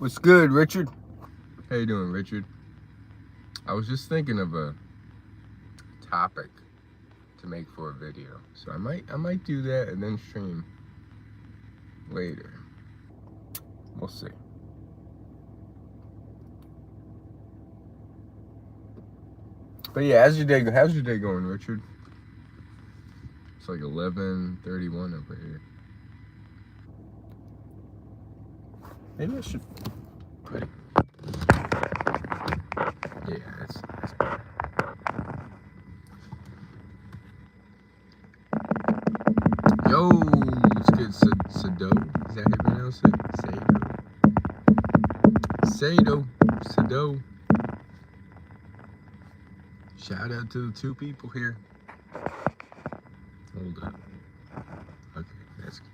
What's good, Richard? How you doing, Richard? I was just thinking of a topic to make for a video, so I might do that and then stream later. We'll see. But yeah, how's your day going, Richard? It's like 11:31 over here. Maybe I should put it. Yeah, that's better. Yo, what's good, Sado? Is that how you pronounce it? Sado. Shout out to the two people here. Hold up. Okay, that's good.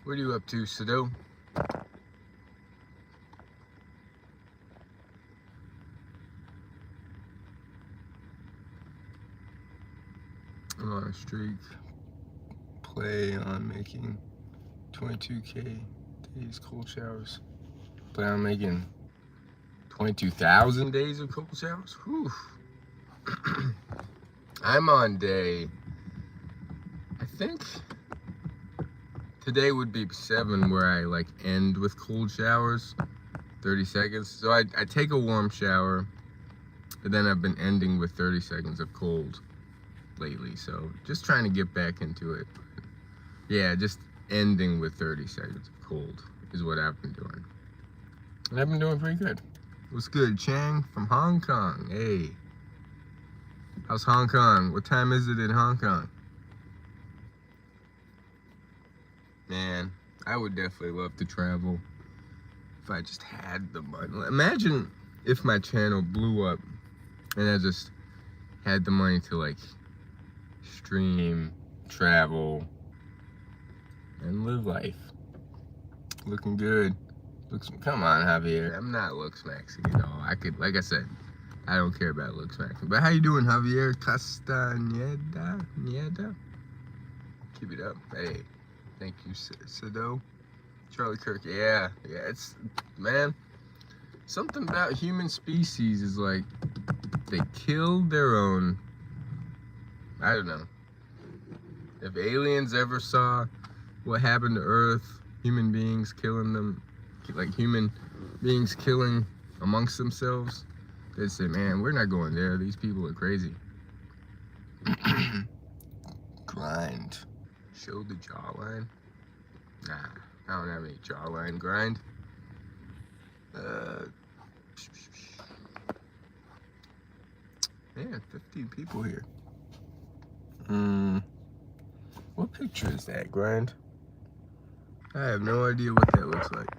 What are you up to, Sado? I'm on a streak. Play on making 22K days cold showers. Play on making 22,000 days of cold showers. Whew. I'm on day, I think today would be 7, where I like end with cold showers, 30 seconds. So I take a warm shower, but then I've been ending with 30 seconds of cold lately. So just trying to get back into it. Yeah, just ending with 30 seconds of cold is what I've been doing. And I've been doing pretty good. What's good, Chang from Hong Kong? Hey. How's Hong Kong? What time is it in Hong Kong? Man, I would definitely love to travel if I just had the money. Imagine if my channel blew up and I just had the money to like stream, travel, and live life. Looking good. Come on, Javier. I'm not looks maxing at all. Like I said, I don't care about looks maxing. But how you doing, Javier Castañeda? Keep it up. Hey, thank you, Sado. Charlie Kirk. Yeah, it's, man, something about human species is like, they killed their own. I don't know. If aliens ever saw what happened to Earth, human beings killing them, like human beings killing amongst themselves, they'd say, man, we're not going there. These people are crazy. Grind. Show the jawline. Nah, I don't have any jawline. Grind. Man, 15 people here. What picture is that, Grind? I have no idea what that looks like.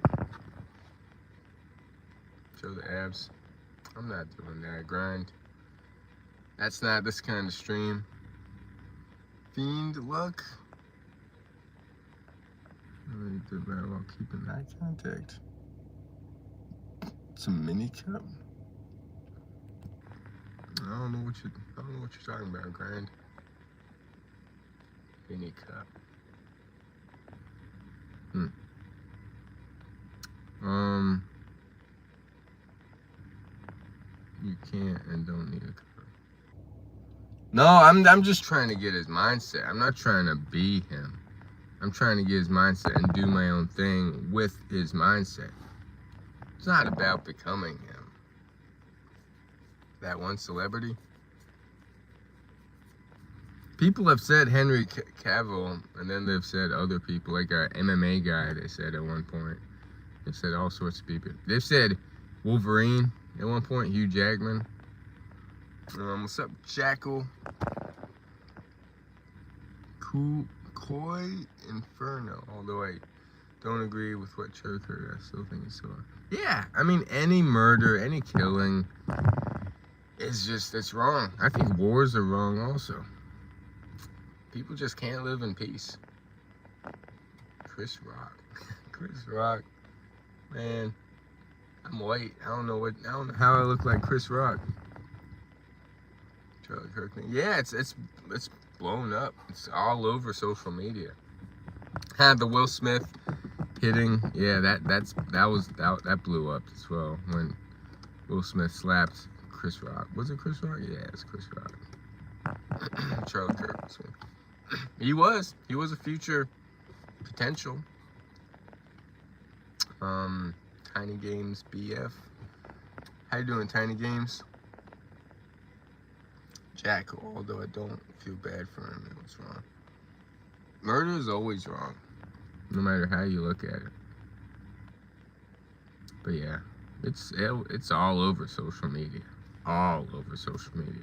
Show the abs. I'm not doing that, Grind. That's not this kind of stream. Fiend luck. Really did very well keeping eye contact. It's a mini cup. I don't know what you're talking about, Grind. Mini cup. You can't and don't need a cup. No, I'm just trying to get his mindset. I'm not trying to be him. I'm trying to get his mindset and do my own thing with his mindset. It's not about becoming him. That one celebrity. People have said Henry Cavill, and then they've said other people, like a MMA guy, they said at one point. They've said all sorts of people. They've said Wolverine at one point, Hugh Jackman. What's up, Jackal? Koi Inferno, although I don't agree with what Chuck heard, I still think it's so. Yeah, I mean, any murder, any killing is just, it's wrong. I think wars are wrong also. People just can't live in peace. Chris Rock. Chris Rock. Man, I'm white. I don't know how I look like Chris Rock. Charlie Kirk thing. Yeah, it's blown up. It's all over social media. Had the Will Smith hitting, yeah, that blew up as well when Will Smith slapped Chris Rock. Was it Chris Rock? Yeah, it's Chris Rock. Charlie Kirk. So. He was a future potential. Tiny Games BF. How you doing, Tiny Games? Jack, although I don't feel bad for him, it was wrong. Murder is always wrong, no matter how you look at it. But yeah, it's all over social media. All over social media.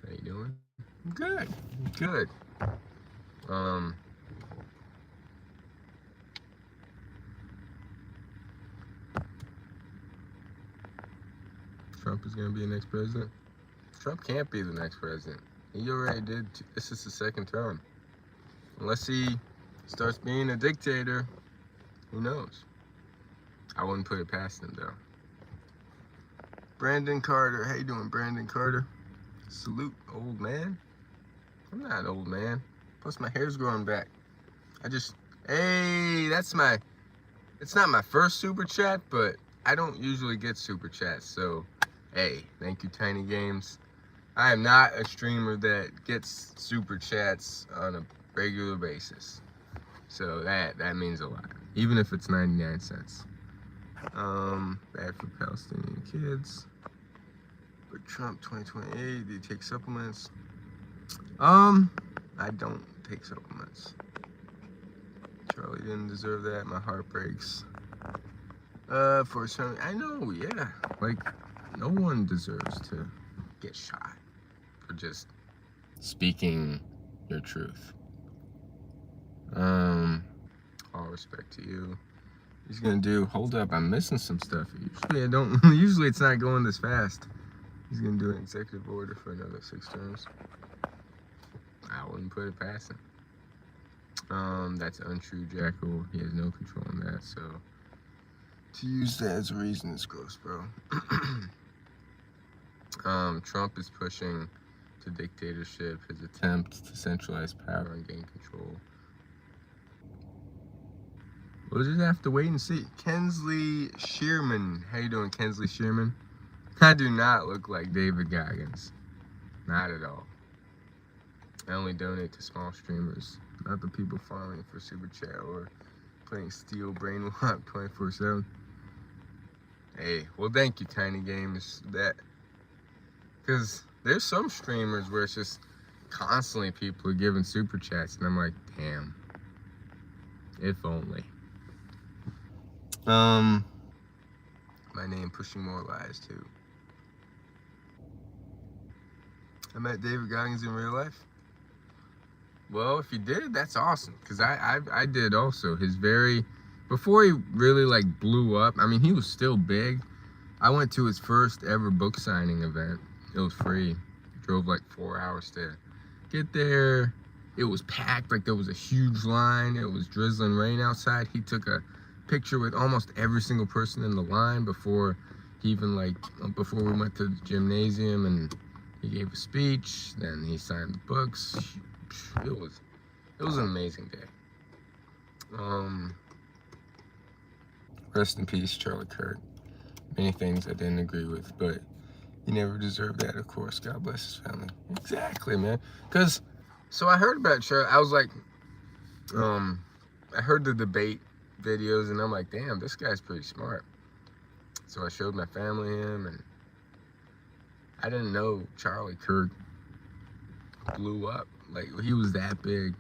How you doing? Good. Good. Trump is gonna be the next president? Trump can't be the next president. He already did. This is the second term. Unless he starts being a dictator, who knows? I wouldn't put it past him though. Brandon Carter, how you doing, Brandon Carter? Salute, old man. I'm not an old man. Plus my hair's growing back. Hey, it's not my first super chat, but I don't usually get super chats, so hey, thank you, Tiny Games. I am not a streamer that gets super chats on a regular basis. So that means a lot. Even if it's 99 cents. Bad for Palestinian kids. But Trump 2028, do you take supplements? I don't take supplements. Charlie didn't deserve that. My heart breaks. For some, I know, yeah. Like, no one deserves to get shot for just speaking your truth. All respect to you. He's gonna do, hold up, I'm missing some stuff. Usually it's not going this fast. He's gonna do an executive order for another 6 terms. I wouldn't put it past him. That's untrue, Jackal. He has no control on that, so to use that as a reason is gross, bro. Trump is pushing to dictatorship, his attempt to centralize power and gain control. We'll just have to wait and see. Kensley Shearman. How you doing, Kensley Shearman? I do not look like David Goggins. Not at all. I only donate to small streamers, not the people farming for Super Chat or playing Steel Brainwalk 24/7. Hey, well, thank you, Tiny Games. Because there's some streamers where it's just constantly people are giving Super Chats, and I'm like, damn. If only. My name Pushing More Lies too. I met David Goggins in real life. Well, if you did, that's awesome. Cause I did also. Before he really like blew up. I mean, he was still big. I went to his first ever book signing event. It was free. Drove like 4 hours to get there. It was packed. Like there was a huge line. It was drizzling rain outside. He took a picture with almost every single person in the line before we went to the gymnasium, and he gave a speech. Then he signed the books. It was an amazing day. Rest in peace, Charlie Kirk. Many things I didn't agree with, but he never deserved that, of course. God bless his family. Exactly, man. So I heard about Charlie. I was like, I heard the debate videos, and I'm like, damn, this guy's pretty smart. So I showed my family him, and I didn't know Charlie Kirk blew up. Like, he was that big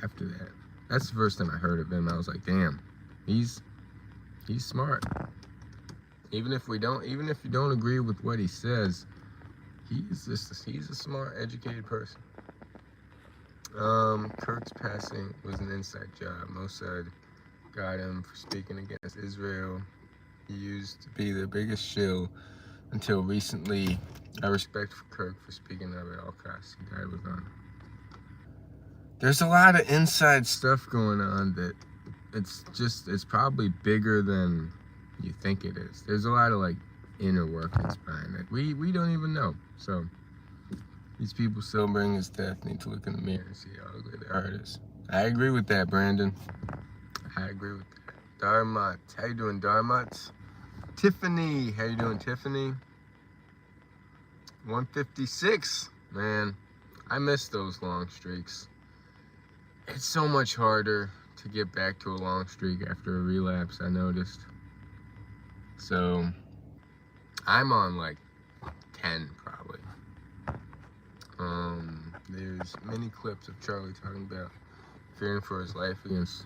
after that. That's the first time I heard of him. I was like, damn, he's smart. Even if you don't agree with what he says, he's a smart, educated person. Kirk's passing was an inside job. Mossad got him for speaking against Israel. He used to be the biggest shill until recently. I respect Kirk for speaking up at all costs. He died with honor. There's a lot of inside stuff going on that it's probably bigger than you think it is. There's a lot of like inner workings behind it. We don't even know. So These people celebrating his death need to look in the mirror and see how ugly their heart is. I agree with that, Brandon. I agree with that. Darmot. How you doing, Darmot? Tiffany. How you doing, Tiffany? 156. Man, I miss those long streaks. It's so much harder to get back to a long streak after a relapse, I noticed. So, I'm on like 10 probably. There's many clips of Charlie talking about fearing for his life against...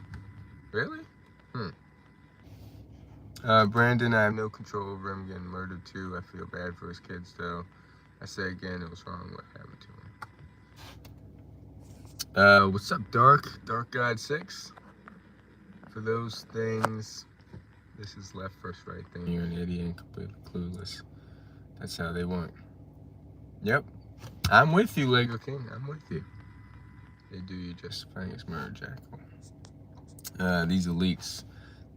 Really? Brandon, I have no control over him getting murdered too. I feel bad for his kids though. I say again, it was wrong what happened to him. What's up, Dark? Dark God 6? For those things, this is left, first, right thing. You're an idiot and completely clueless. That's how they want. Yep. I'm with you, Lego King. I'm with you. They do you justifying his murder, Jackal. These elites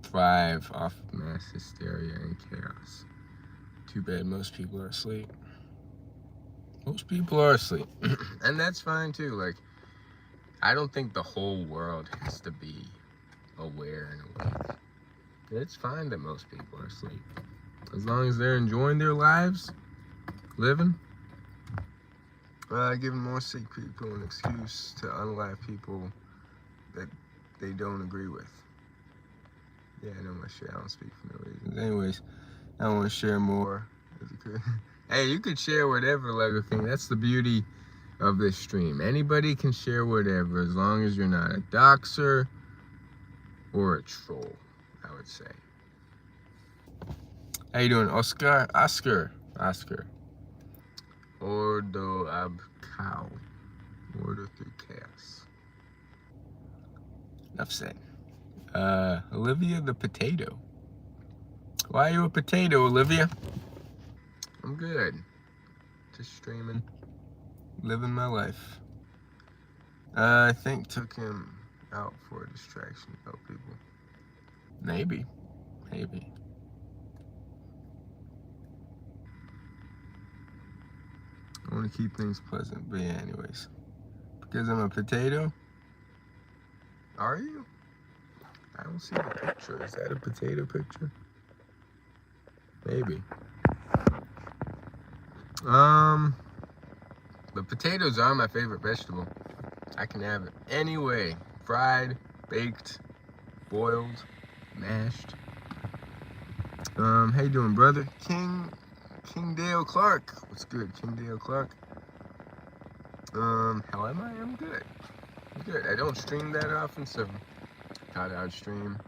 thrive off of mass hysteria and chaos. Too bad most people are asleep. Most people are asleep. And that's fine too. Like, I don't think the whole world has to be aware and awake. It's fine that most people are asleep. As long as they're enjoying their lives, living. Giving more sick people an excuse to unalive people that they don't agree with. Yeah, I know my shit. I don't speak for no reason. Anyways, I want to share more. Hey, you could share whatever, Lego King. That's the beauty of this stream. Anybody can share whatever as long as you're not a doxer or a troll, I would say. How you doing, Oscar? Oscar. Ordo ab cow. Order through chaos. Enough said. Olivia the potato. Why are you a potato, Olivia? I'm good. Just streaming. Living my life. I think took him out for a distraction to help people. Maybe. I want to keep things pleasant, but yeah, anyways. Because I'm a potato? Are you? I don't see the picture. Is that a potato picture? Maybe. The potatoes are my favorite vegetable. I can have it any way. Fried, baked, boiled, mashed. How you doing, brother? King Dale Clark. What's good, King Dale Clark? How am I? I'm good. I don't stream that often, so thought I'd stream.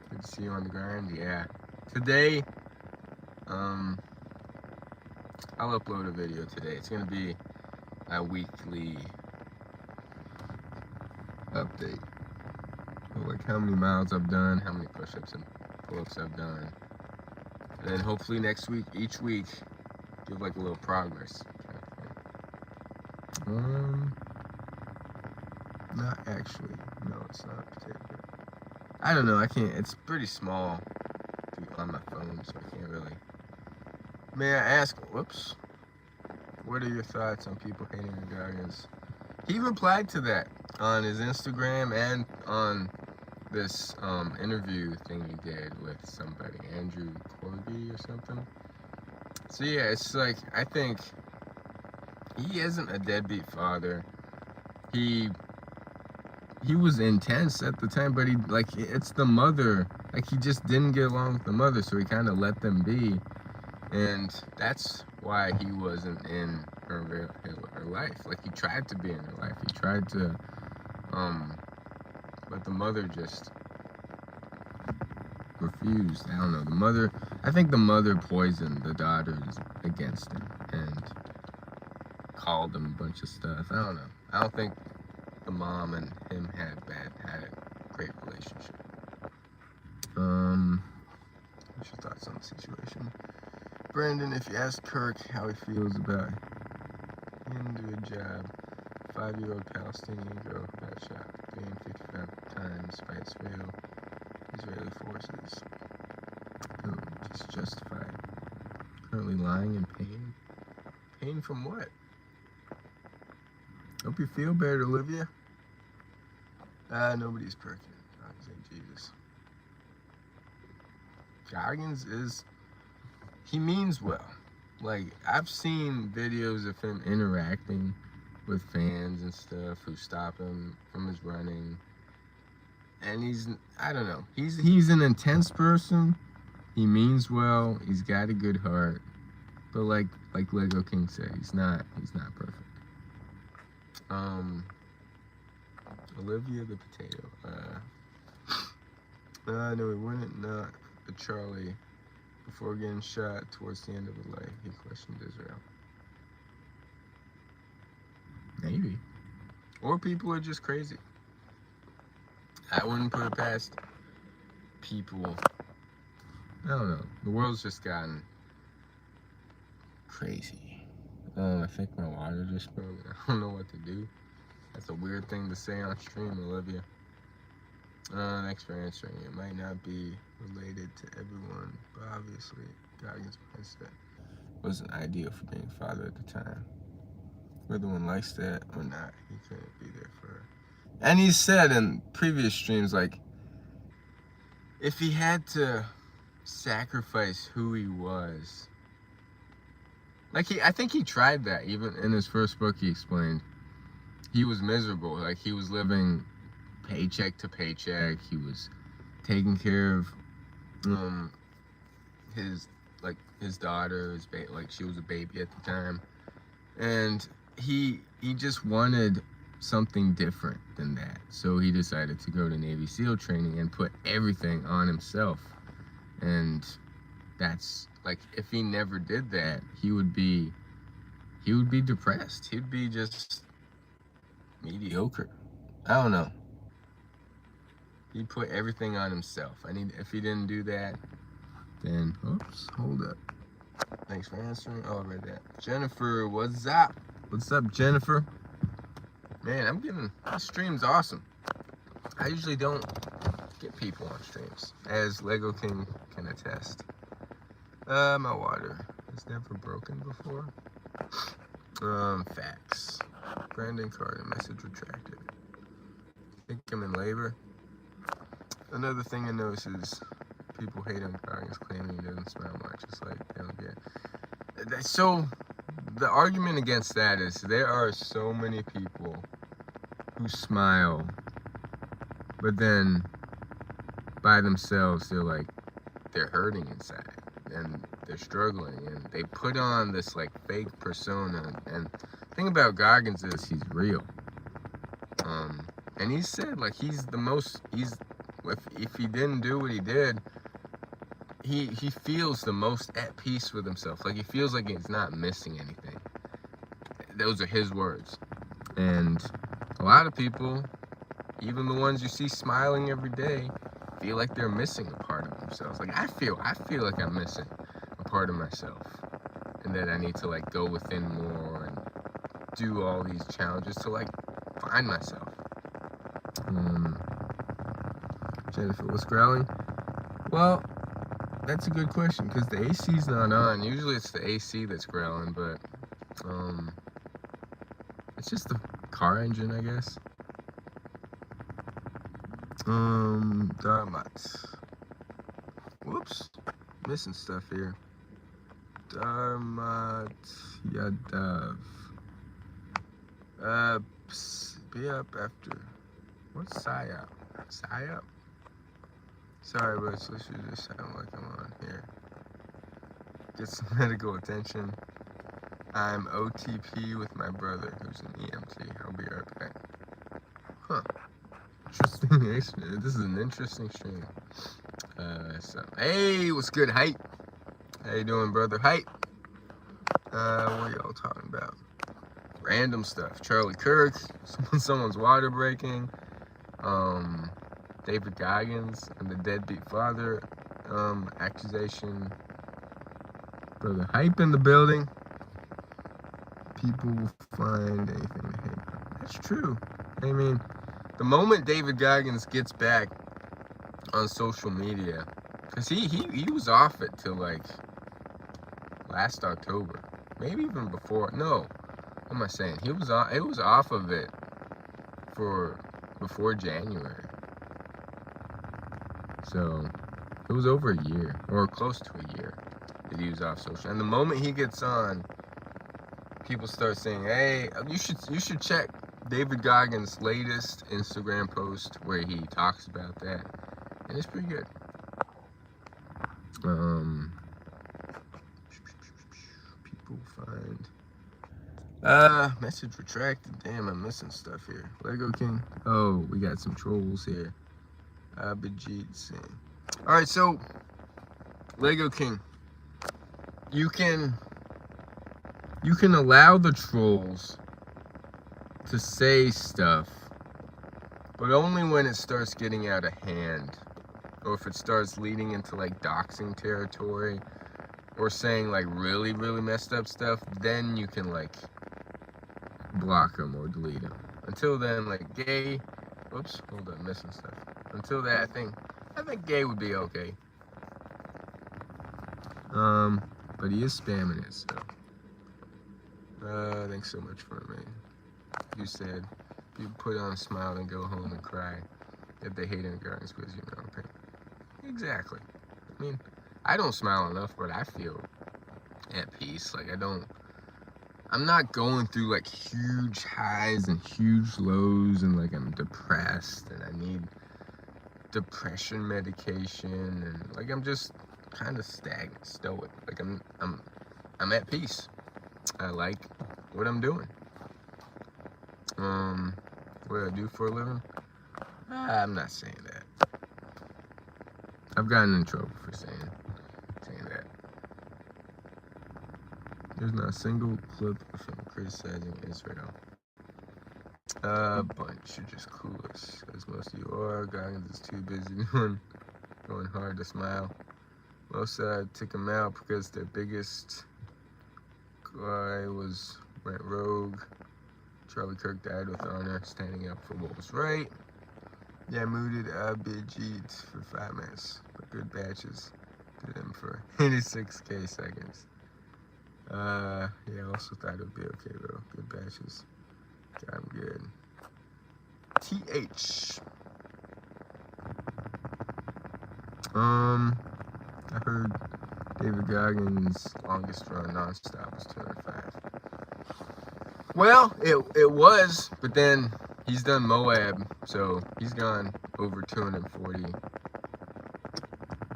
Good to see you on the grind. Yeah. Today, I'll upload a video today. It's gonna be a weekly update. Like how many miles I've done, how many push-ups and pull-ups I've done. And then hopefully next week, each week, give like a little progress. Not actually. No, it's not a potato. I don't know, I can't, it's pretty small on my phone, so I can't really. May I ask, whoops, what are your thoughts on people hating the Guardians? He replied to that on his Instagram and on this interview thing he did with somebody, Andrew Corby or something. So yeah, it's like, I think he isn't a deadbeat father. He was intense at the time, but it's the mother. Like, he just didn't get along with the mother, so he kind of let them be. And that's why he wasn't in her life. Like, he tried to be in her life. He tried to, but the mother just refused. I don't know. I think the mother poisoned the daughters against him and called them a bunch of stuff. I don't know. I don't think the mom and him had a great relationship. What's your thoughts on the situation? Brandon, if you ask Kirk how he feels about him doing a job, 5-year-old Palestinian girl got shot 355 times by Israeli forces. Just justified. Currently lying in pain. Pain from what? Hope you feel better, Olivia. Nobody's perfect. Jesus. Goggins he means well. Like, I've seen videos of him interacting with fans and stuff who stop him from his running. And I don't know. He's an intense person. He means well. He's got a good heart. But like Lego King said, he's not perfect. Olivia the potato. No, he wouldn't not. But Charlie, before getting shot towards the end of his life, he questioned Israel. Maybe. Or people are just crazy. I wouldn't put it past people. I don't know. The world's just gotten crazy. I think my water just broke. I don't know what to do. That's a weird thing to say on stream, Olivia. Thanks for answering. It might not be related to everyone, but obviously, Goggins' mindset wasn't ideal for being a father at the time. Whether one likes that or not, he couldn't be there for her. And he said in previous streams, like, if he had to sacrifice who he was, like, I think he tried that. Even in his first book, he explained he was miserable. Like, he was living paycheck to paycheck. He was taking care of his daughter, like, she was a baby at the time, and he just wanted something different than that. So he decided to go to Navy SEAL training and put everything on himself. And that's, like, if he never did that, he would be depressed. He'd be just mediocre. I don't know. He put everything on himself. If he didn't do that, then, oops, hold up. Thanks for answering. Oh, I read that. Jennifer, what's up? What's up, Jennifer? Man, this stream's awesome. I usually don't get people on streams, as Lego King can attest. My water has never broken before. Facts. Brandon Carter, message retracted. Think I'm in labor. Another thing I notice is people hate on Goggins, claiming he doesn't smile much. It's like, they don't get. So, the argument against that is there are so many people who smile, but then by themselves they're hurting inside and they're struggling, and they put on this like fake persona. And the thing about Goggins is he's real. And he said, like, if he didn't do what he did, he feels the most at peace with himself. Like, he feels like he's not missing anything. Those are his words. And a lot of people, even the ones you see smiling every day, feel like they're missing a part of themselves. Like, I feel like I'm missing a part of myself, and that I need to, like, go within more and do all these challenges to, like, find myself. Jennifer, what's growling? Well, that's a good question, because the AC's not on. Usually it's the AC that's growling, but it's just the car engine, I guess. Darmat. Whoops. Missing stuff here. Darmat Yadav. Be up after. What's Psyop? Psyop? Sorry, but it's literally just sound like I'm on here. Get some medical attention. I'm OTP with my brother, who's an EMT. I'll be right back. Huh. Interesting. This is an interesting stream. Hey, what's good, Hype? How you doing, brother? Hype. What are y'all talking about? Random stuff. Charlie Kirk. Someone's water breaking. David Goggins and the deadbeat father accusation. Brother Hype in the building. People will find anything to hate. That's true. I mean, the moment David Goggins gets back on social media, because he was off it till like last October, maybe even before. No, what am I saying? He was on. It was off of it for before January. So it was over a year, or close to a year, that he was off social. And the moment he gets on, people start saying, "Hey, you should check David Goggins' latest Instagram post where he talks about that," and it's pretty good. People find message retracted. Damn, I'm missing stuff here. Lego King. Oh, we got some trolls here. Abhijit Singh. All right, so Lego King, you can allow the trolls to say stuff, but only when it starts getting out of hand, or if it starts leading into like doxing territory, or saying like really, really messed up stuff, then you can like block them or delete them. Until then, like gay, whoops, hold on, missing stuff. Until that, I think gay would be okay. But he is spamming it, so. Thanks so much for me. You said you put on a smile and go home and cry if they hate immigrants because you know pain. Exactly. I mean, I don't smile enough, but I feel at peace. Like I'm not going through like huge highs and huge lows and like I'm depressed and I need depression medication and like I'm just kind of stagnant, stoic. Like I'm at peace. I like what I'm doing. What I do for a living? I'm not saying that. I've gotten in trouble for saying that. There's not a single clip of him criticizing Israel. Bunch, you're just clueless, as most of you are. Goggins is too busy going hard to smile. Mossad took him out because their biggest guy went rogue. Charlie Kirk died with honor, standing up for what was right. Yeah, mooted Abhijit for 5 minutes, but good batches did him for 86k seconds. Yeah, I also thought it would be okay though. Good batches. Got him good. TH. I heard David Goggins' longest run nonstop was 205. Well, it was, but then he's done Moab, so he's gone over 240.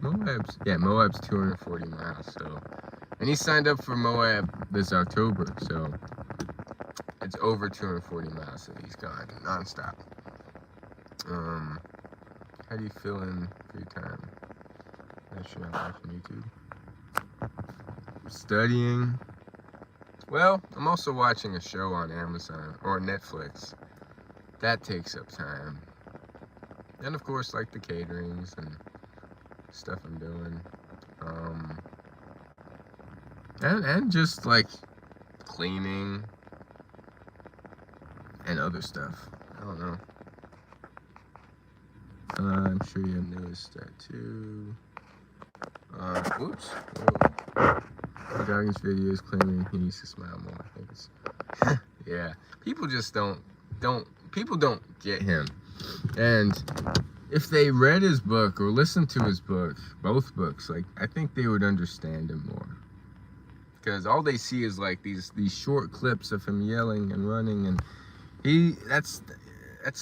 Moab's 240 miles, so. And he signed up for Moab this October, so it's over 240 miles that he's gone nonstop. How do you feel in free time? Not sure I'm watching YouTube. Studying. Well, I'm also watching a show on Amazon or Netflix. That takes up time. And of course, like the caterings and stuff I'm doing. And just like cleaning and other stuff. I don't know. I'm sure you have noticed that too. Oops. Goggins videos claiming he needs to smile more. I think it's yeah. People just don't get him. And if they read his book or listened to his book, both books, like I think they would understand him more. Because all they see is like these short clips of him yelling and running, and that's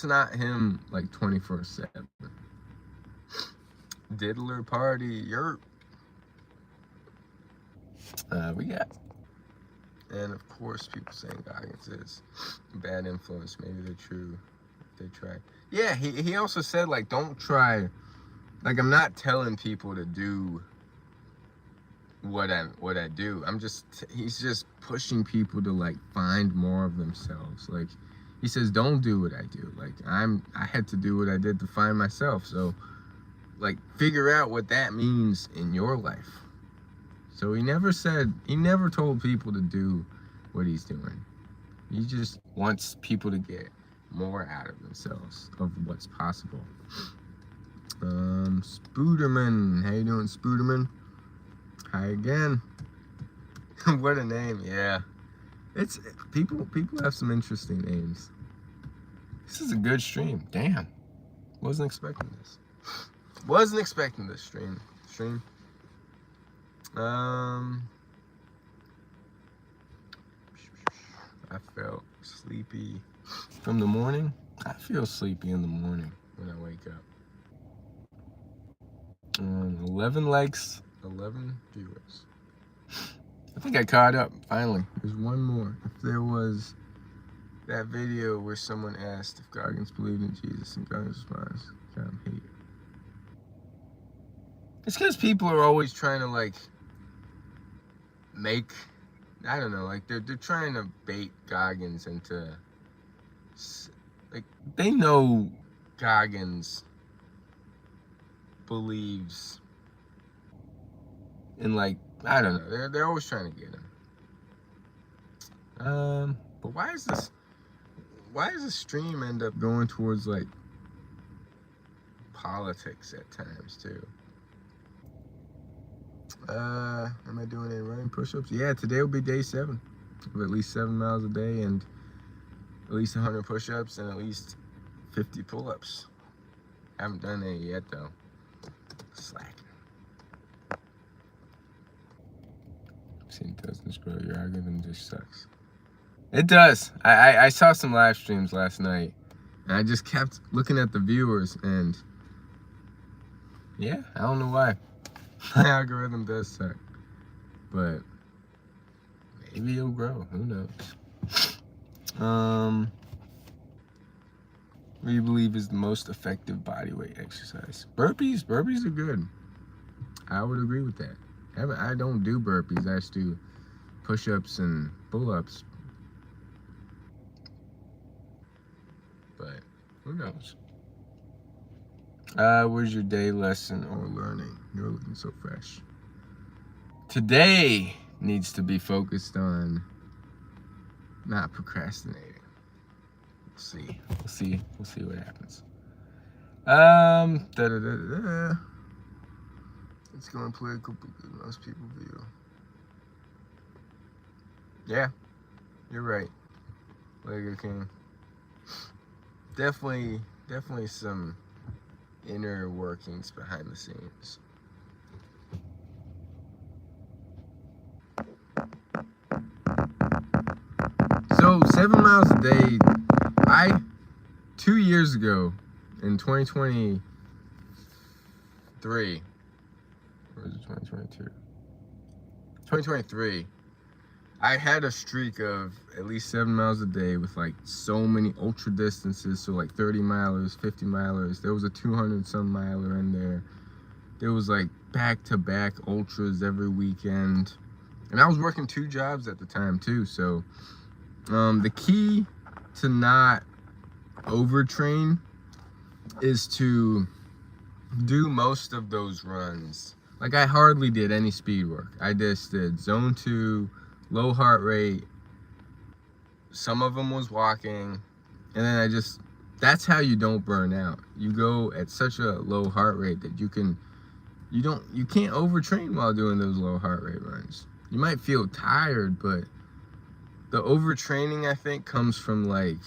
not him like 24/7. Diddler party, yerp. We got, and of course, people saying Goggins is a bad influence. Maybe they're true. They try. Yeah, he also said like don't try. Like I'm not telling people to do what I do. He's just pushing people to like find more of themselves. Like he says, don't do what I do. Like I had to do what I did to find myself. So like figure out what that means in your life. So he never told people to do what he's doing. He just wants people to get more out of themselves, of what's possible. Spooderman, how you doing, Spooderman? Hi again. What a name, yeah. It's people have some interesting names. This is a good stream. Damn. Wasn't expecting this. Wasn't expecting this stream. I felt sleepy from the morning. I feel sleepy in the morning when I wake up. 11 likes, 11 viewers. I think I caught up, finally. There's one more. If there was that video where someone asked if Goggins believed in Jesus and Goggins responds, God, hate. It's because people are always trying to, like, make, I don't know, like, they're trying to bait Goggins into, like, they know Goggins believes in, like, I don't know, they're always trying to get him. But why does the stream end up going towards, like, politics at times too? Am I doing any running push-ups? Yeah, today will be day 7 of at least 7 miles a day and at least 100 push-ups and at least 50 pull-ups. Haven't done any yet though. Slacking. It doesn't scroll. Your algorithm just sucks. It does. I saw some live streams last night and I just kept looking at the viewers and yeah, I don't know why. My algorithm does suck, but maybe it'll grow. Who knows? What do you believe is the most effective bodyweight exercise? Burpees. Burpees are good. I would agree with that. I don't do burpees. I just do push-ups and pull-ups. But who knows? Where's your day lesson or learning? You're looking so fresh. Today needs to be focused on not procrastinating. We'll see what happens. It's going political because most people view. Yeah, you're right, Lego King. Definitely some inner workings behind the scenes. So 7 miles a day. 2 years ago in 2023, or is it 2022? 2023, I had a streak of at least 7 miles a day with like so many ultra distances. So like 30 milers, 50 milers. There was a 200 some miler in there. There was like back-to-back ultras every weekend. And I was working 2 jobs at the time too. So the key to not overtrain is to do most of those runs. Like I hardly did any speed work. I just did zone 2, low heart rate. Some of them was walking. And then that's how you don't burn out. You go at such a low heart rate that you can't overtrain while doing those low heart rate runs. You might feel tired, but the overtraining I think comes from like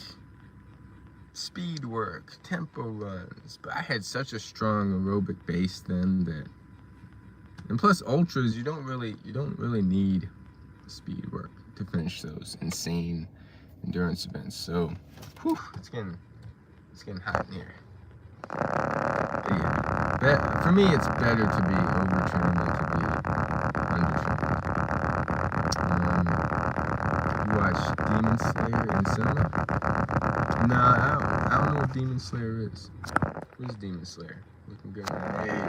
speed work, tempo runs. But I had such a strong aerobic base then that, and plus ultras, you don't really need speed work to finish those insane endurance events. So, whew, it's getting hot in here. Yeah, for me, it's better to be overtrained than to be undertrained. You watch Demon Slayer in the cinema? No, I don't know what Demon Slayer is. Who's Demon Slayer? Looking good. Hey,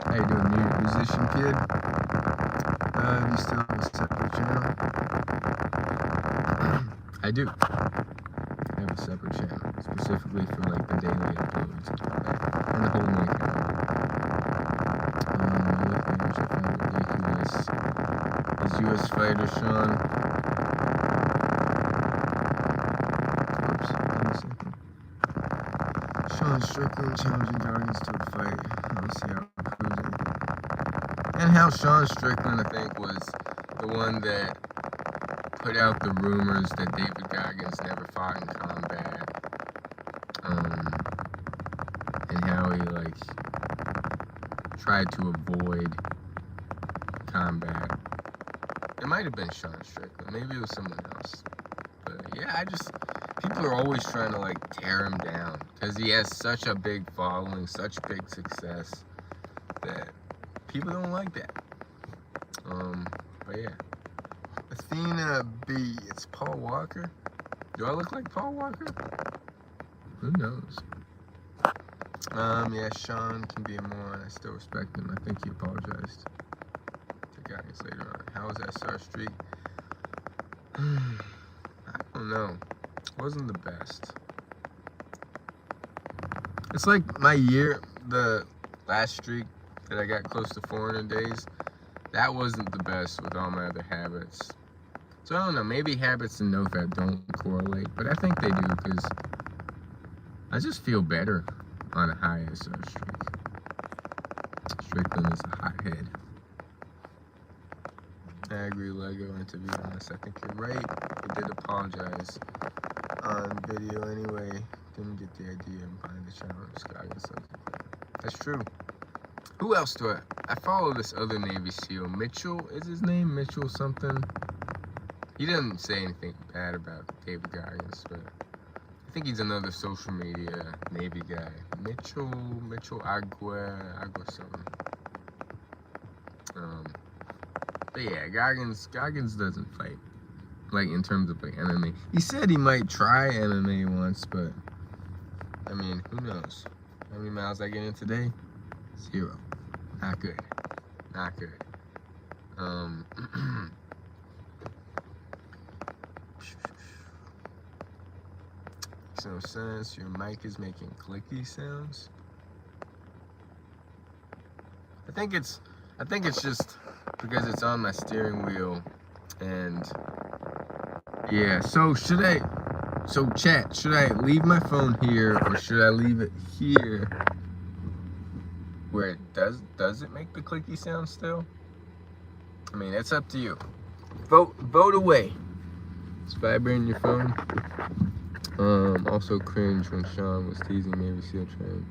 how you doing, musician kid? You still have a separate channel? I do. I have a separate channel, specifically for like the daily uploads and the whole main channel. What language I find ridiculous is U.S. fighter Sean. Oops, give me a second. Sean Strickland challenging Goggins to a fight. Let's see how it proves anything. And how Sean Strickland, I think, was the one that put out the rumors that David Goggins never fought in combat, and how he like tried to avoid combat. It might have been Sean Strickland, maybe it was someone else. But yeah, people are always trying to like tear him down because he has such a big following, such big success that people don't like that. But yeah. Athena B. It's Paul Walker. Do I look like Paul Walker? Who knows? Yeah, Sean can be a moron. I still respect him. I think he apologized to guys later on. How was that star streak? I don't know. It wasn't the best. It's like my year, the last streak that I got close to 400 days. That wasn't the best with all my other habits. So I don't know, maybe habits and NoFap don't correlate, but I think they do because I just feel better on a high SR streak. Strickland is a hothead. I agree, Lego, and to be honest, I think you're right. He did apologize on video anyway. Didn't get the idea behind the challenge. That's true. Who else do I follow this other Navy SEAL. Mitchell is his name? Mitchell something. He didn't say anything bad about David Goggins, but I think he's another social media Navy guy. Mitchell Agua something. But yeah, Goggins doesn't fight. Like in terms of like MMA. He said he might try MMA once, but I mean, who knows? How many miles I get in today? 0. Not good. Not good. Makes no sense. Your mic is making clicky sounds. I think it's just because it's on my steering wheel, and yeah. So chat, should I leave my phone here or should I leave it here? Where it does it make the clicky sound still? I mean, it's up to you. Vote away. It's vibrating your phone. Also cringe when Sean was teasing Navy SEAL training.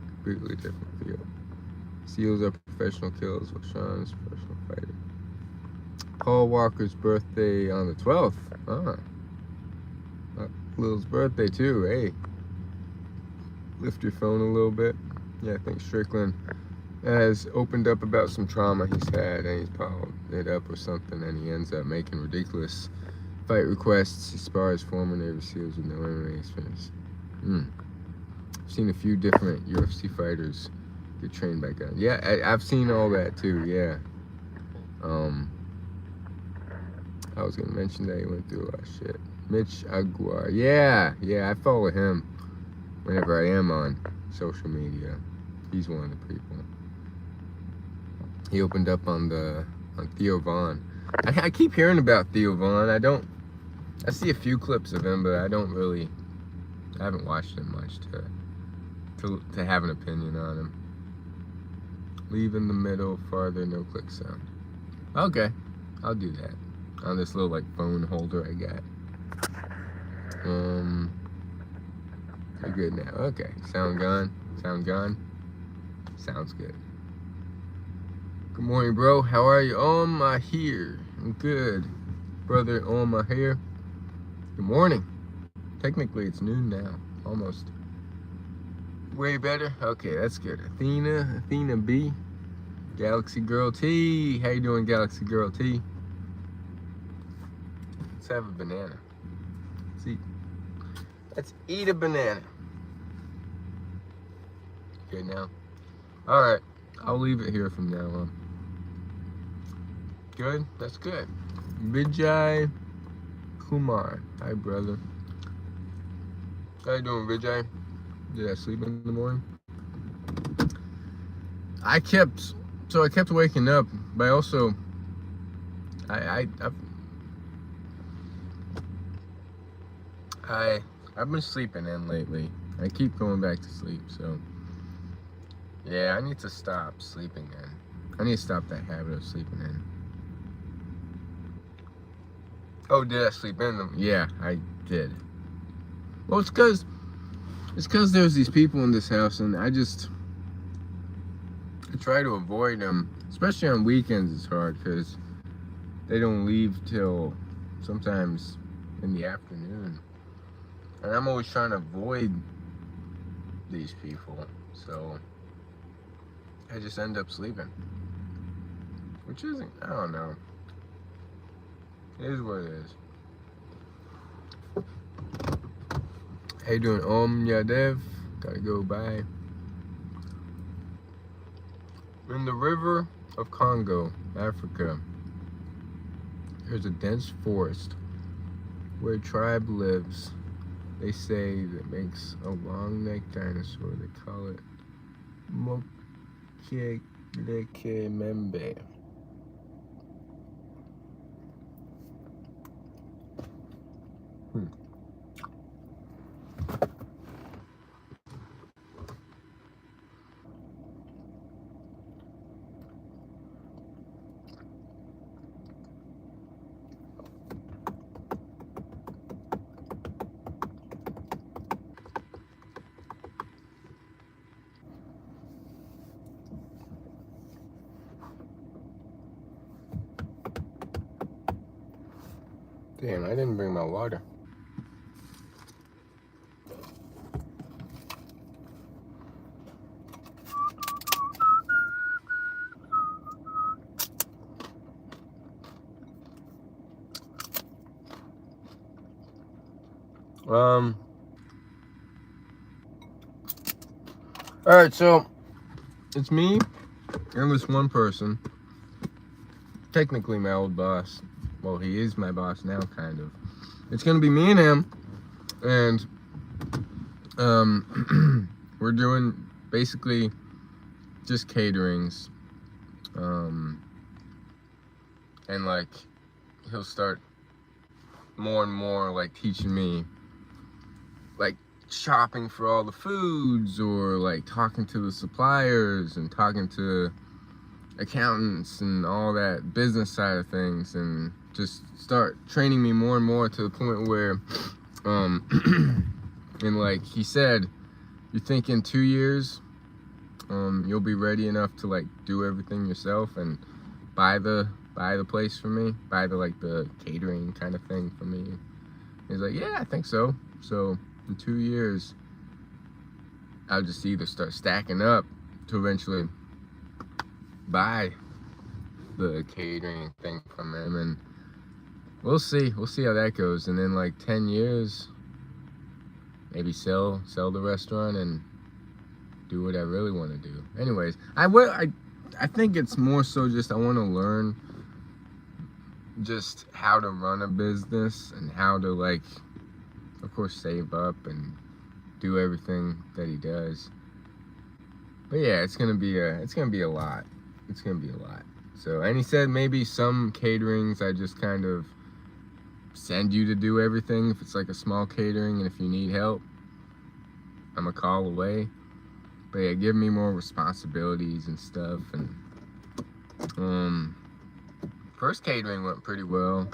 Completely different field. SEALs are professional killers, while Sean is a professional fighter. Paul Walker's birthday on the 12th. Lil's birthday too. Hey, lift your phone a little bit. Yeah, I think Strickland has opened up about some trauma he's had, and he's piled it up or something, and he ends up making ridiculous fight requests. He spars former Navy SEALs with no MMA experience. I've seen a few different UFC fighters get trained by guys. Yeah, I've seen all that too. Yeah. I was gonna mention that he went through a lot of shit. Mitch Aguiar. Yeah, I follow him whenever I am on social media. He's one of the people. He opened up on Theo Vaughn. I keep hearing about Theo Vaughn. I see a few clips of him, but I haven't watched him much to have an opinion on him. Leave in the middle, farther, no click sound. Okay, I'll do that on this little like phone holder I got. You're good now. Okay, sound gone. Sounds good. Good morning, bro. How are you? I'm here. I'm good, brother. I'm here. Good morning. Technically, it's noon now. Almost. Way better. Okay, that's good. Athena B. Galaxy Girl T. How you doing, Galaxy Girl T? Let's have a banana. Let's eat a banana. Okay, now. Alright. I'll leave it here from now on. Good? That's good. Vijay Kumar. Hi, brother. How you doing, Vijay? Did I sleep in the morning? I kept waking up, but I also I've been sleeping in lately. I keep going back to sleep, so yeah, I need to stop sleeping in. I need to stop that habit of sleeping in. Oh, did I sleep in them? Yeah, I did. Well, it's because there's these people in this house, and I try to avoid them, especially on weekends. It's hard because they don't leave till sometimes in the afternoon, and I'm always trying to avoid these people, so I just end up sleeping, which isn't, I don't know, it is what it is. How you doing, Yadev? Gotta go, bye. In the river of Congo, Africa, there's a dense forest where a tribe lives. They say that makes a long-necked dinosaur. They call it Mokekemembe. Damn, I didn't bring my water. Alright, so it's me and this one person. Technically my old boss. Well, he is my boss now, kind of. It's gonna be me and him, and we're doing basically just caterings, and like he'll start more and more like teaching me like shopping for all the foods, or like talking to the suppliers and talking to accountants and all that business side of things, and just start training me more and more to the point where and like he said, you think in 2 years you'll be ready enough to like do everything yourself and buy the place for me, buy the catering kind of thing for me. He's like, yeah, I think so. So in 2 years I'll just either start stacking up to eventually buy the catering thing from him, and we'll see how that goes. And then like 10 years maybe sell the restaurant and do what I really want to do. Anyways, I think it's more so just I want to learn just how to run a business and how to, like, of course, save up and do everything that he does. But yeah, it's gonna be a lot. It's gonna be a lot. So, and he said maybe some caterings I just kind of send you to do everything if it's like a small catering, and if you need help, I'm a call away. But yeah, give me more responsibilities and stuff. And first catering went pretty well.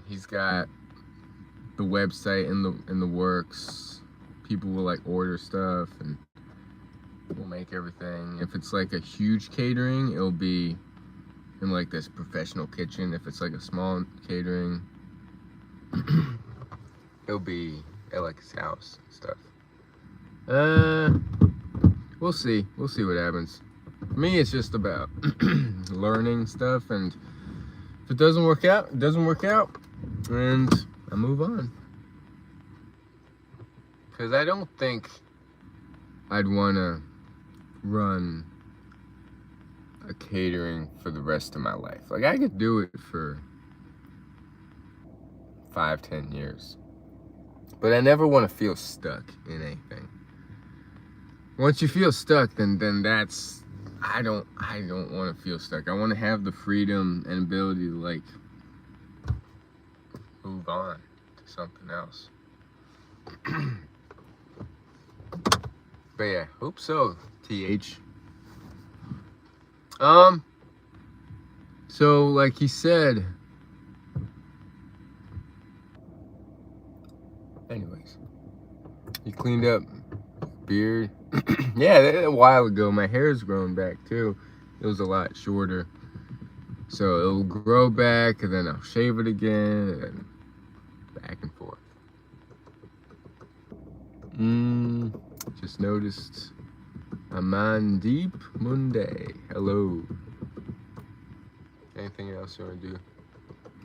He's got the website in the works. People will like order stuff and we'll make everything. If it's like a huge catering, it'll be in like this professional kitchen. If it's like a small catering, it'll be at like his house and stuff. We'll see what happens. For me, it's just about learning stuff, and if it doesn't work out, it doesn't work out, and I move on. Because I don't think I'd want to run a catering for the rest of my life. Like, I could do it for 5-10 years, but I never want to feel stuck in anything. Once you feel stuck, then that's, I don't want to feel stuck. I want to have the freedom and ability to like move on to something else. But yeah, hope so, TH. So like he said, cleaned up beard. Yeah, a while ago. My hair's grown back too. It was a lot shorter. So it'll grow back, and then I'll shave it again, and back and forth. Just noticed Amandeep Munday. Hello. Anything else you want to do?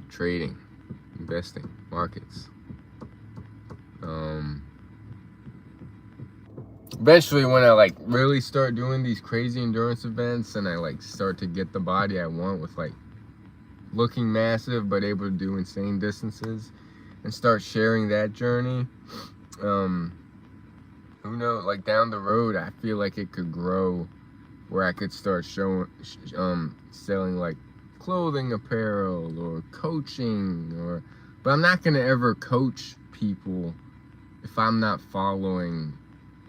Trading, investing, markets. Eventually, when I like really start doing these crazy endurance events, and I like start to get the body I want with like looking massive but able to do insane distances, and start sharing that journey, who knows, like down the road I feel like it could grow where I could start selling like clothing, apparel, or coaching, but I'm not gonna ever coach people if I'm not following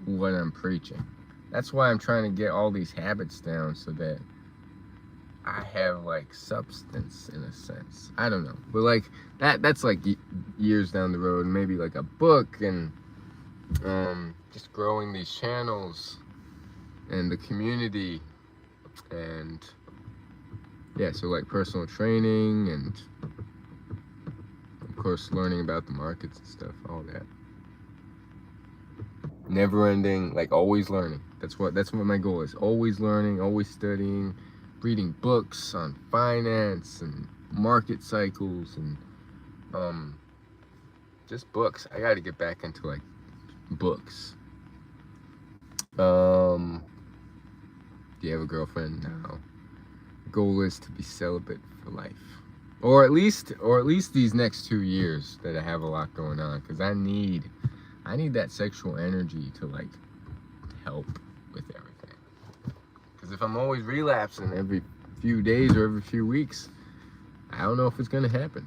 what I'm preaching. That's why I'm trying to get all these habits down, so that I have like substance in a sense. I don't know, but like that's like years down the road, maybe like a book, and just growing these channels and the community, and yeah, so like personal training, and of course learning about the markets and stuff, all that. Never ending, like always learning. That's what my goal is. Always learning, always studying, reading books on finance and market cycles, and just books. I got to get back into like books. Do you have a girlfriend? No. The goal is to be celibate for life, or at least these next 2 years that I have a lot going on, because I need that sexual energy to like help with everything. Because if I'm always relapsing every few days or every few weeks, I don't know if it's gonna happen.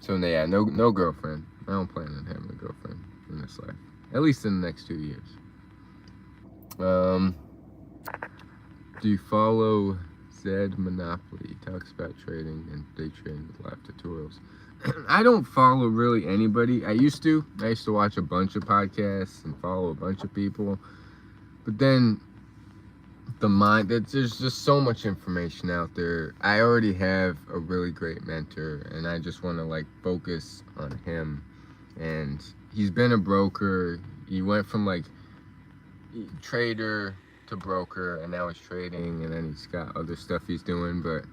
So yeah, no girlfriend. I don't plan on having a girlfriend in this life, at least in the next 2 years. Do you follow Zed Monopoly? He talks about trading and day trading with live tutorials. I don't follow really anybody. I used to watch a bunch of podcasts and follow a bunch of people, but then there's just so much information out there. I already have a really great mentor, and I just want to like focus on him. And he's been a broker. He went from like trader to broker, and now he's trading, and then he's got other stuff he's doing. But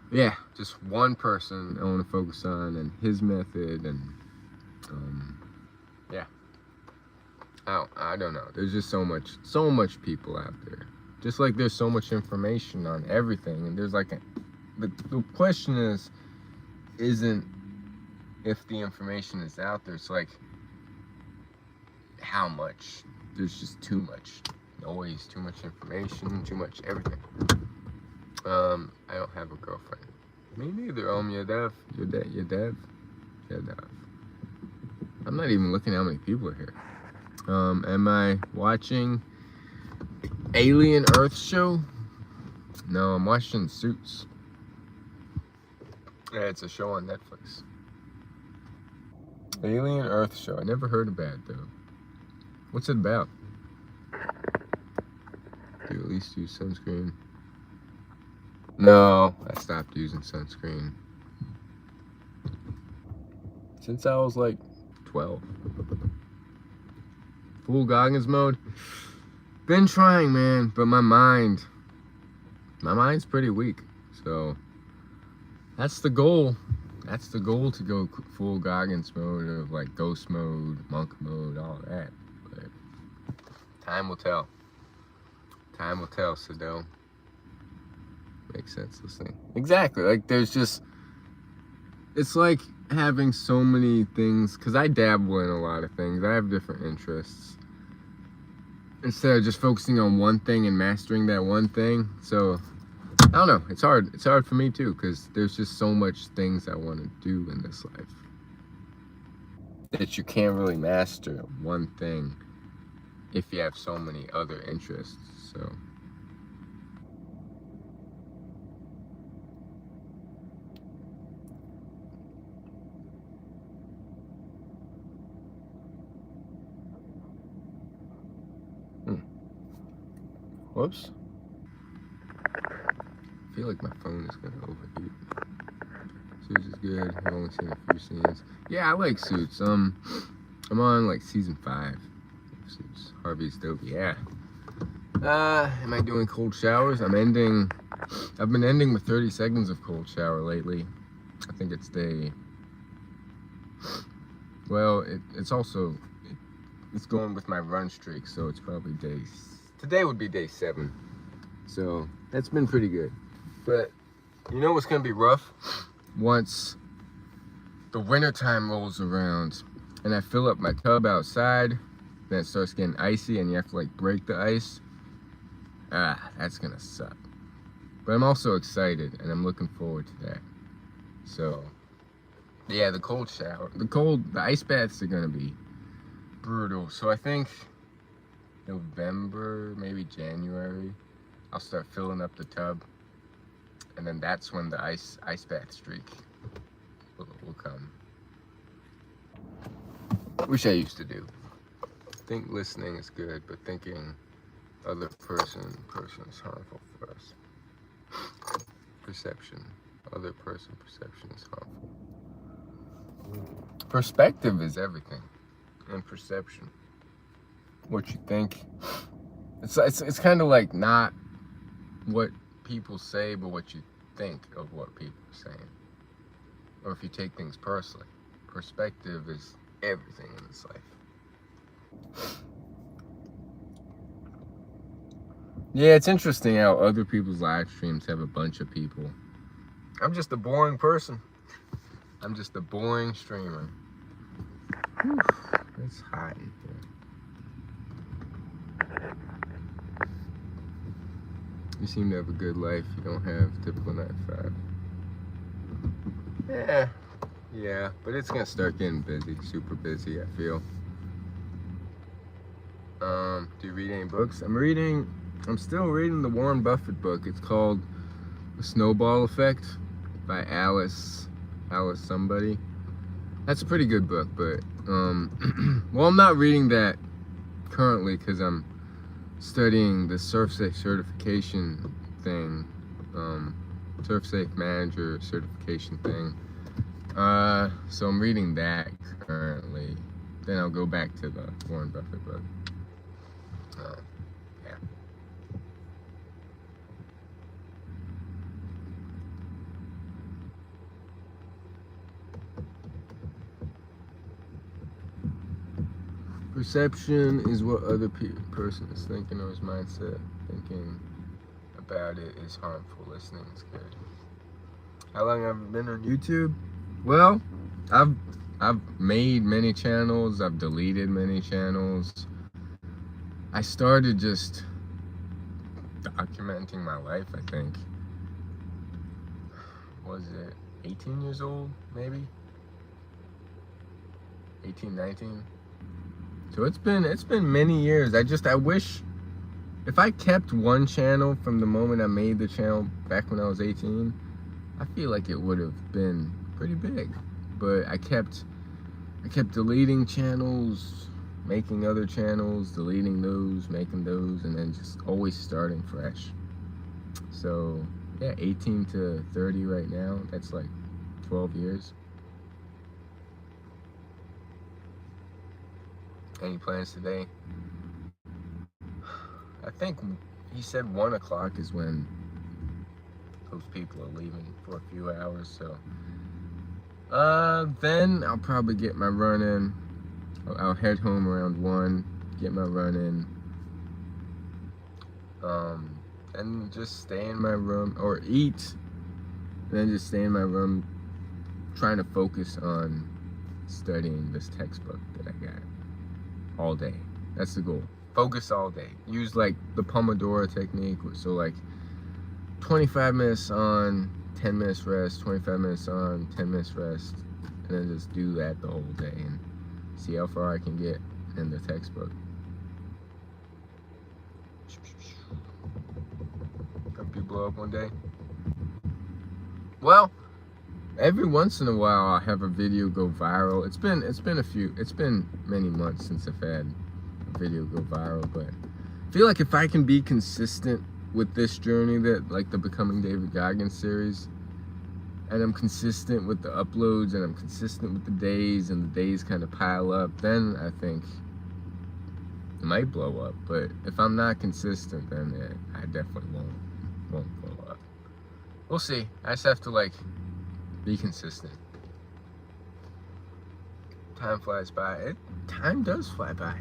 yeah, just one person I want to focus on, and his method, and yeah. I don't know. There's just so much people out there. Just like there's so much information on everything, and there's like the question isn't if the information is out there. It's like how much. There's just too much noise, too much information, too much everything. I don't have a girlfriend. Me neither. Yadev. I'm not even looking at how many people are here. Am I watching Alien Earth show? No, I'm watching Suits. Yeah, it's a show on Netflix. Alien Earth show. I never heard about it though. What's it about? Do you at least use sunscreen? No, I stopped using sunscreen since I was like 12. Full Goggins mode. Been trying, man, but my mind's pretty weak. So that's the goal. That's the goal, to go full Goggins mode, of like ghost mode, monk mode, all that. But time will tell. Time will tell, Sado. Makes sense listening. Exactly. Like it's like having so many things, because I dabble in a lot of things. I have different interests. Instead of just focusing on one thing and mastering that one thing. So I don't know. It's hard. It's hard for me too, because there's just so much things I want to do in this life that you can't really master one thing if you have so many other interests. So Whoops. I feel like my phone is gonna overheat. Suits is good. I've only seen a few scenes. Yeah, I like Suits. I'm on like season 5 of Suits. Harvey's dope. Yeah. Am I doing cold showers? I've been ending with 30 seconds of cold shower lately. I think it's well, it's going with my run streak, so it's probably today would be day 7. So that's been pretty good. But you know what's gonna be rough? Once the winter time rolls around and I fill up my tub outside, then it starts getting icy and you have to like break the ice. That's gonna suck. But I'm also excited and I'm looking forward to that. So yeah, the cold shower, the ice baths are gonna be brutal. So I think November, maybe January, I'll start filling up the tub. And then that's when the ice bath streak will come. Which I used to do. Think listening is good, but thinking other person is harmful for us. Perception. Other person perception is harmful. Perspective is everything. And perception. What you think. It's kind of like not what people say, but what you think of what people are saying. Or if you take things personally. Perspective is everything in this life. Yeah, it's interesting how other people's live streams have a bunch of people. I'm just a boring person. I'm just a boring streamer. Whew, it's hot in here. You seem to have a good life. You don't have typical 9 to 5. Yeah, but it's gonna start getting busy, super busy, I feel. Do you read any books? I'm still reading the Warren Buffett book. It's called The Snowball Effect by Alice somebody. That's a pretty good book, but well, I'm not reading that currently because I'm studying the SurfSafe certification thing, SurfSafe manager certification thing. So I'm reading that currently. Then I'll go back to the Warren Buffett book. Yeah. Perception is what other person is thinking, or his mindset. Thinking about it is harmful. Listening is good. How long have I been on YouTube? Well, I've made many channels. I've deleted many channels. I started just documenting my life, I think. Was it 18 years old, maybe? 18, 19? So it's been many years. I wish if I kept one channel from the moment I made the channel back when I was 18, I feel like it would have been pretty big. But I kept deleting channels, making other channels, deleting those, making those, and then just always starting fresh. So yeah, 18 to 30 right now, that's like 12 years. Any plans today? I think he said 1 o'clock is when those people are leaving for a few hours, so then I'll probably get my run in. I'll head home around 1, get my run in, and just stay in my room or eat, and then just stay in my room trying to focus on studying this textbook that I got all day. That's the goal. Focus all day. Use like the Pomodoro technique, so like 25 minutes on, 10 minutes rest, 25 minutes on, 10 minutes rest, and then just do that the whole day and see how far I can get in the textbook. Hope you blow up one day. Well, every once in a while I have a video go viral. It's been many months since I've had a video go viral, but I feel like if I can be consistent with this journey, that like the Becoming David Goggins series, and I'm consistent with the uploads, and I'm consistent with the days, and the days kind of pile up, then I think it might blow up. But if I'm not consistent, then I definitely won't blow up. We'll see. I just have to like be consistent. Time flies by. Time does fly by.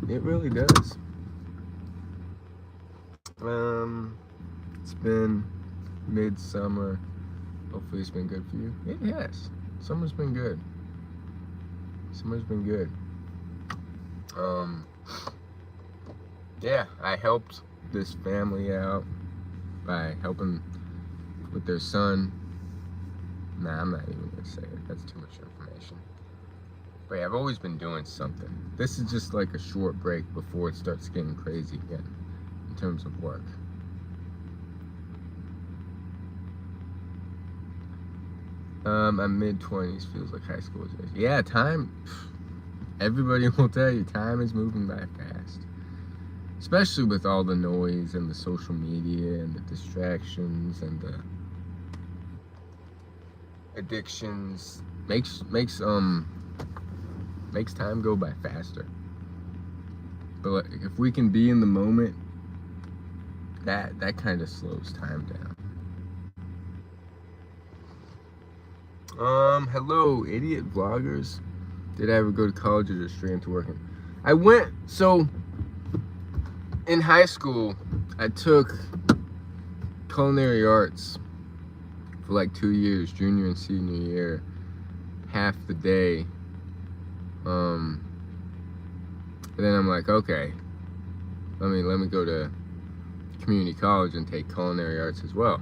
It really does. It's been midsummer. Hopefully it's been good for you. It has. Summer's been good. Yeah, I helped this family out by helping with their son. Nah, I'm not even gonna say it. That's too much information. But yeah, I've always been doing something. This is just like a short break before it starts getting crazy again in terms of work. I'm mid-20s, feels like high school days. Yeah, time, everybody will tell you, time is moving by fast. Especially with all the noise and the social media and the distractions and the addictions. Makes time go by faster. But like, if we can be in the moment, that kind of slows time down. Hello, idiot vloggers. Did I ever go to college or just straight into working? I went, so in high school, I took culinary arts for like 2 years, junior and senior year, half the day. And then I'm like, okay, let me go to community college and take culinary arts as well.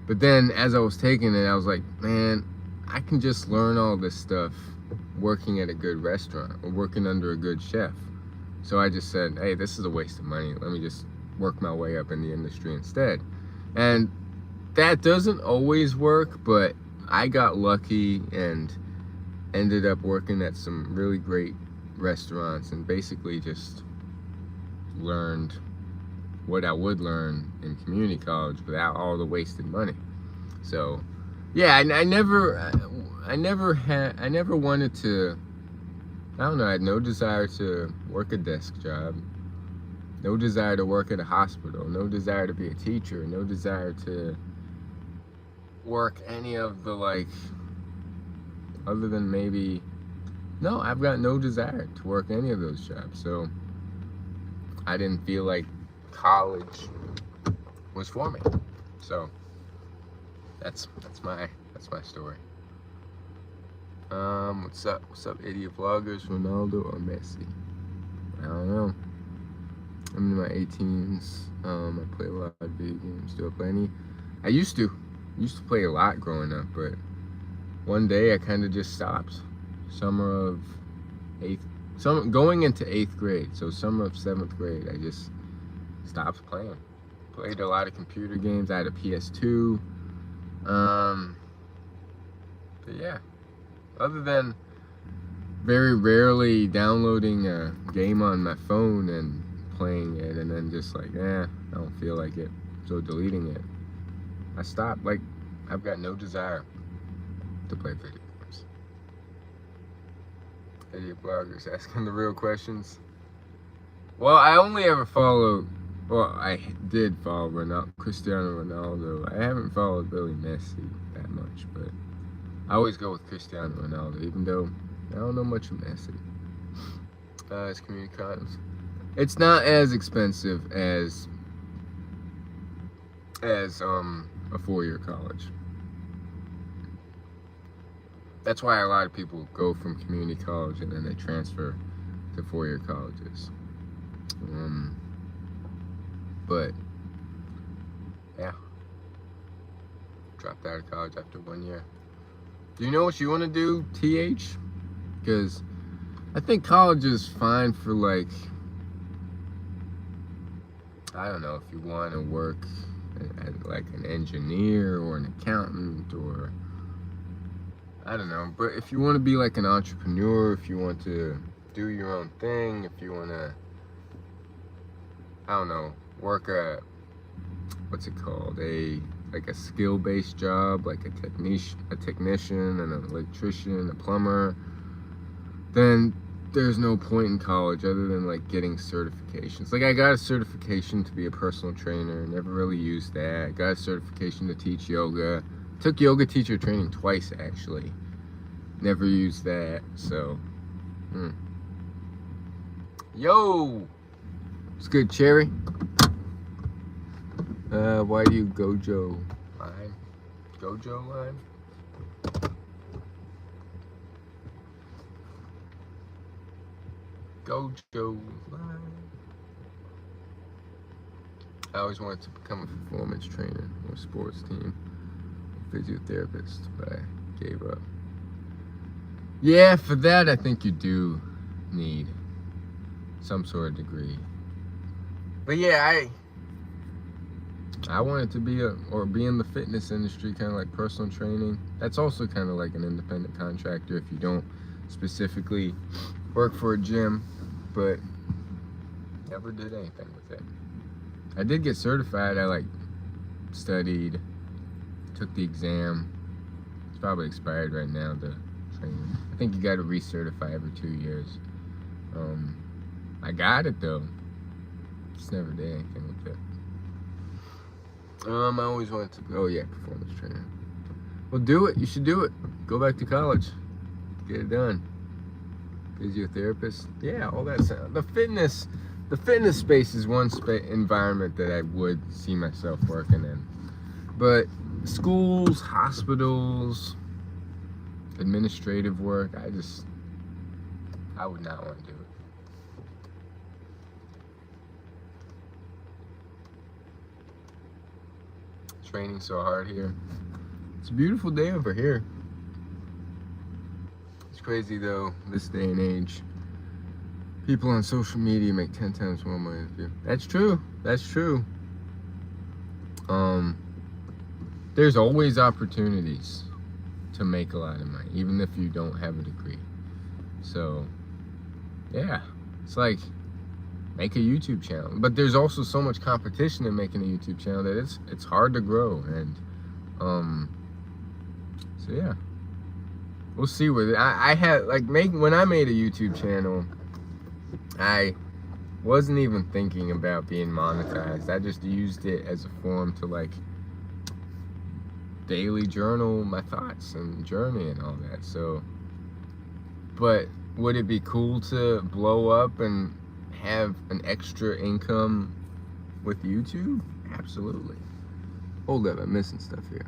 But then as I was taking it, I was like, man, I can just learn all this stuff working at a good restaurant or working under a good chef. So I just said, hey, this is a waste of money. Let me just work my way up in the industry instead. And that doesn't always work, but I got lucky and ended up working at some really great restaurants and basically just learned what I would learn in community college without all the wasted money. So yeah, I never wanted to, I don't know, I had no desire to work a desk job, no desire to work at a hospital, no desire to be a teacher, no desire to work any of the, like, other than maybe, no, I've got no desire to work any of those jobs. So I didn't feel like college was for me. So that's my story. What's up, idiot vloggers? Ronaldo or Messi? I don't know. I'm in my 18s. I play a lot of video games. Do I play any? I used to play a lot growing up, but one day I kind of just stopped. Going into 8th grade, so summer of 7th grade, I just stopped playing. Played a lot of computer games. I had a PS2. But yeah, other than very rarely downloading a game on my phone and playing it and then just like, I don't feel like it, so deleting it, I stopped. Like, I've got no desire to play video games. Idiot bloggers asking the real questions. Well, I only ever followed, well, I did follow Cristiano Ronaldo. I haven't followed Billy Messi that much, but I always go with Cristiano Ronaldo, even though I don't know much of Messi. It's community college. It's not as expensive as a 4-year college. That's why a lot of people go from community college and then they transfer to 4-year colleges. But yeah, dropped out of college after 1 year. Do you know what you want to do, TH? Because I think college is fine for, like, I don't know, if you want to work as like an engineer or an accountant, or I don't know, but if you want to be like an entrepreneur, if you want to do your own thing, if you want to, I don't know, work a, what's it called, like a skill-based job, like a technician, an electrician, a plumber, then there's no point in college other than like getting certifications. Like I got a certification to be a personal trainer, never really used that. I got a certification to teach yoga. Took yoga teacher training twice actually. Never used that, so. Yo! It's good, Cherry. Why do you Gojo line? Gojo line? Gojo line. I always wanted to become a performance trainer or a sports team, physiotherapist, but I gave up. Yeah, for that I think you do need some sort of degree. But yeah, I wanted to be in the fitness industry, kind of like personal training. That's also kind of like an independent contractor if you don't specifically work for a gym, but never did anything with it. I did get certified. I like studied, took the exam. It's probably expired right now, the training. I think you got to recertify every 2 years. I got it though. Just never did anything with it. I always wanted to, performance trainer. Well, do it. You should do it. Go back to college. Get it done. Physiotherapist. Yeah, all that stuff. The fitness space is one environment that I would see myself working in. But schools, hospitals, administrative work, I would not want to do it. It's raining so hard here. It's a beautiful day over here. It's crazy though, this day and age. People on social media make 10 times more money than you. That's true. That's true. There's always opportunities to make a lot of money, even if you don't have a degree. So, yeah, it's like make a YouTube channel. But there's also so much competition in making a YouTube channel that it's hard to grow. And so yeah, we'll see with it. I had like when I made a YouTube channel, I wasn't even thinking about being monetized. I just used it as a form to like daily journal my thoughts and journey and all that. So, but would it be cool to blow up and have an extra income with YouTube? Absolutely. Hold up, I'm missing stuff here.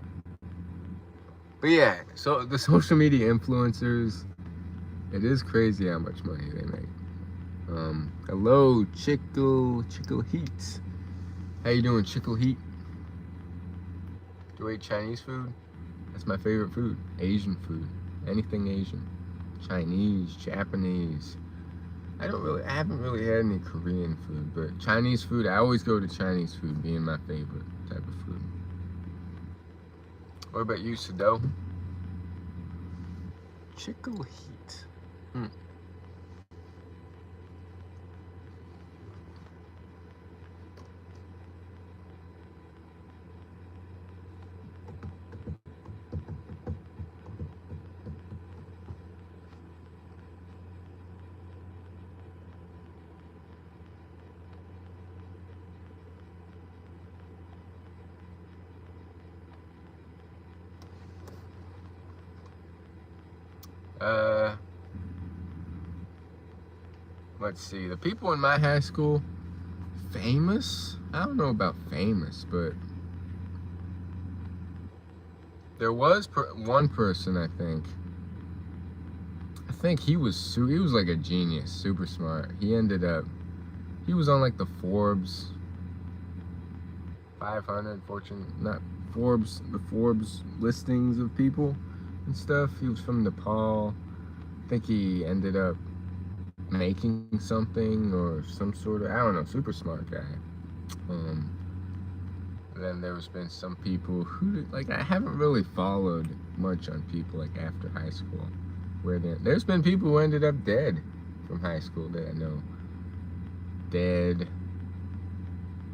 But yeah, so the social media influencers, it is crazy how much money they make. Hello, Chickle Heat. How you doing, Chickle Heat? Do you eat Chinese food? That's my favorite food. Asian food. Anything Asian. Chinese, Japanese. I haven't really had any Korean food, but Chinese food, I always go to Chinese food being my favorite type of food. What about you, Sado? Chickle Heat. Let's see, the people in my high school, famous? I don't know about famous, but there was one person, I think he was like a genius, super smart. He was on like the Forbes 500, the Forbes listings of people and stuff. He was from Nepal. I think he ended up making something or some sort of, I don't know, super smart guy. Then there's been some people who, like, I haven't really followed much on people like after high school, where there's been people who ended up dead from high school that I know. Dead.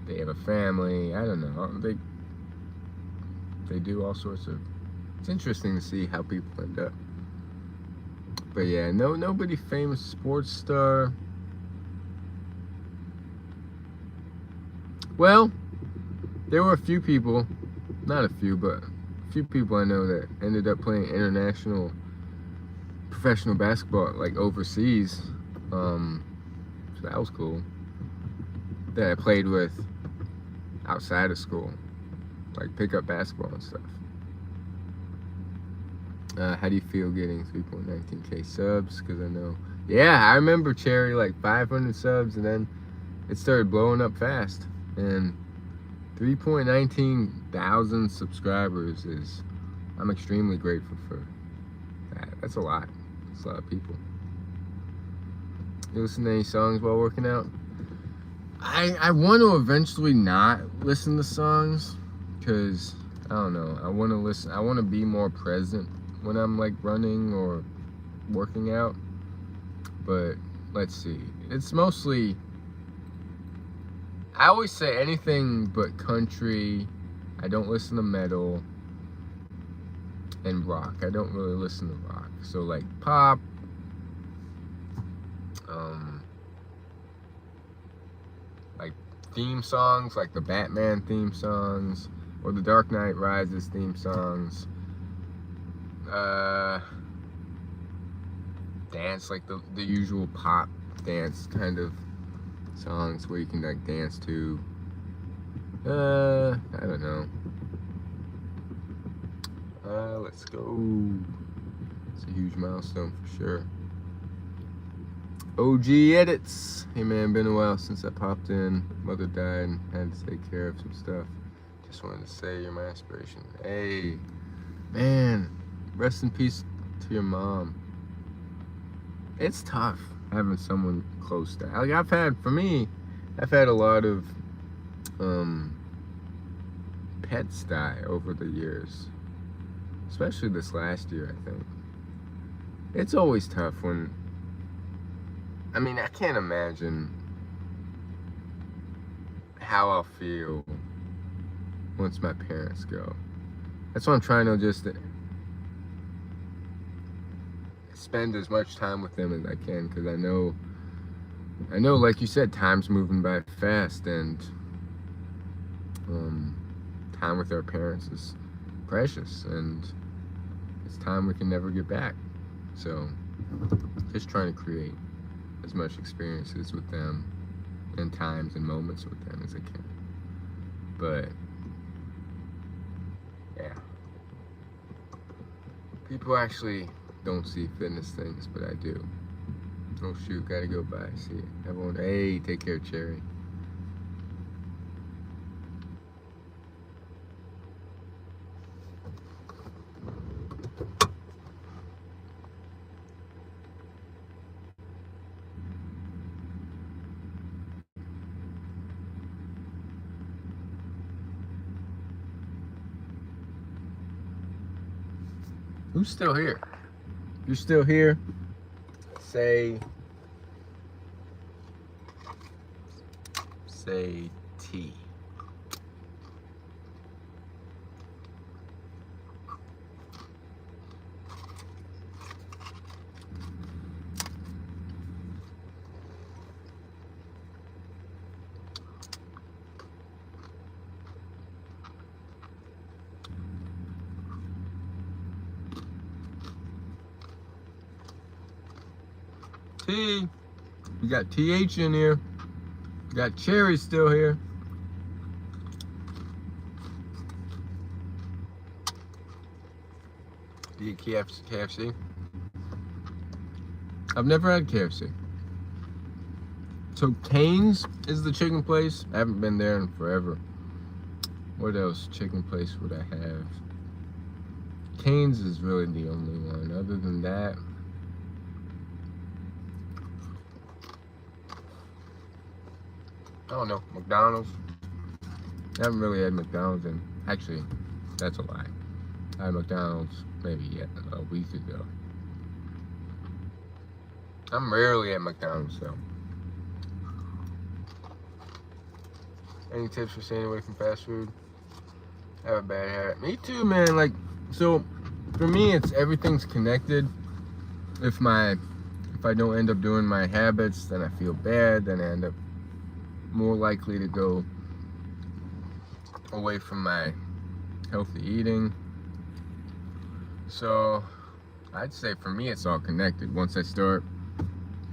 they have a family. I don't know. They do all sorts of. It's interesting to see how people end up. But yeah, nobody famous sports star. Well, there were a few people, not a few, but a few people I know that ended up playing international professional basketball, like overseas. So that was cool. That I played with outside of school, like pickup basketball and stuff. How do you feel getting 3.19k subs? Because I know, yeah, I remember Cherry like 500 subs, and then it started blowing up fast. And 3.19 thousand subscribers is, I'm extremely grateful for that. That's a lot. That's a lot of people. You listen to any songs while working out? I want to eventually not listen to songs, because I don't know, I want to be more present when I'm like running or working out. But let's see, it's mostly, I always say anything but country. I don't listen to metal and rock. I don't really listen to rock. So like pop, like theme songs, like the Batman theme songs or the Dark Knight Rises theme songs. Dance, like the usual pop dance kind of songs where you can like dance to. I don't know. Let's go. It's a huge milestone for sure. OG edits. Hey man, been a while since I popped in. Mother died and had to take care of some stuff. Just wanted to say you're my inspiration. Hey, man, rest in peace to your mom. It's tough having someone close to. Like I've had a lot of pets die over the years, especially this last year. I think it's always tough when. I mean, I can't imagine how I'll feel once my parents go. That's why I'm trying to just spend as much time with them as I can, because I know, like you said, time's moving by fast, and time with our parents is precious, and it's time we can never get back. So, just trying to create as much experiences with them and times and moments with them as I can. But yeah, people actually don't see fitness things, but I do. Oh shoot, gotta go by. See it. Everyone, hey, take care, Cherry. Who's still here? You're still here? Say T. T. We got TH in here. We got Cherry still here. Do you eat KFC? I've never had KFC. So Cane's is the chicken place. I haven't been there in forever. What else chicken place would I have? Cane's is really the only one. Other than that, I don't know. McDonald's. I haven't really had McDonald's in, actually, that's a lie. I had McDonald's maybe a week ago. I'm rarely at McDonald's though. Any tips for staying away from fast food? I have a bad habit. Me too, man. Like, so for me, it's everything's connected. If I don't end up doing my habits, then I feel bad. Then I end up more likely to go away from my healthy eating. So I'd say for me, it's all connected. Once I start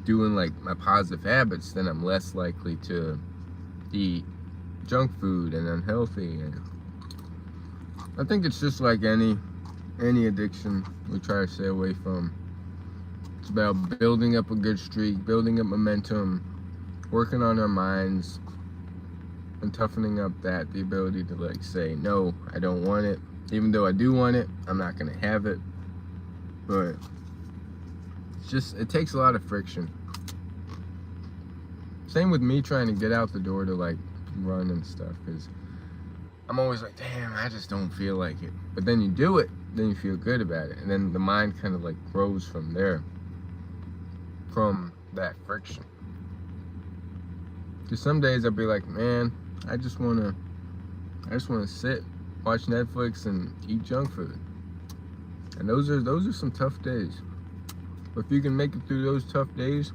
doing like my positive habits, then I'm less likely to eat junk food and unhealthy. And I think it's just like any addiction we try to stay away from. It's about building up a good streak, building up momentum, working on our minds, and toughening up the ability to like say, no, I don't want it. Even though I do want it, I'm not gonna have it. But it takes a lot of friction. Same with me trying to get out the door to like run and stuff, because I'm always like, damn, I just don't feel like it. But then you do it, then you feel good about it. And then the mind kind of like grows from there, from that friction. Because some days I'll be like, man, I just wanna sit, watch Netflix and eat junk food. And those are some tough days. But if you can make it through those tough days,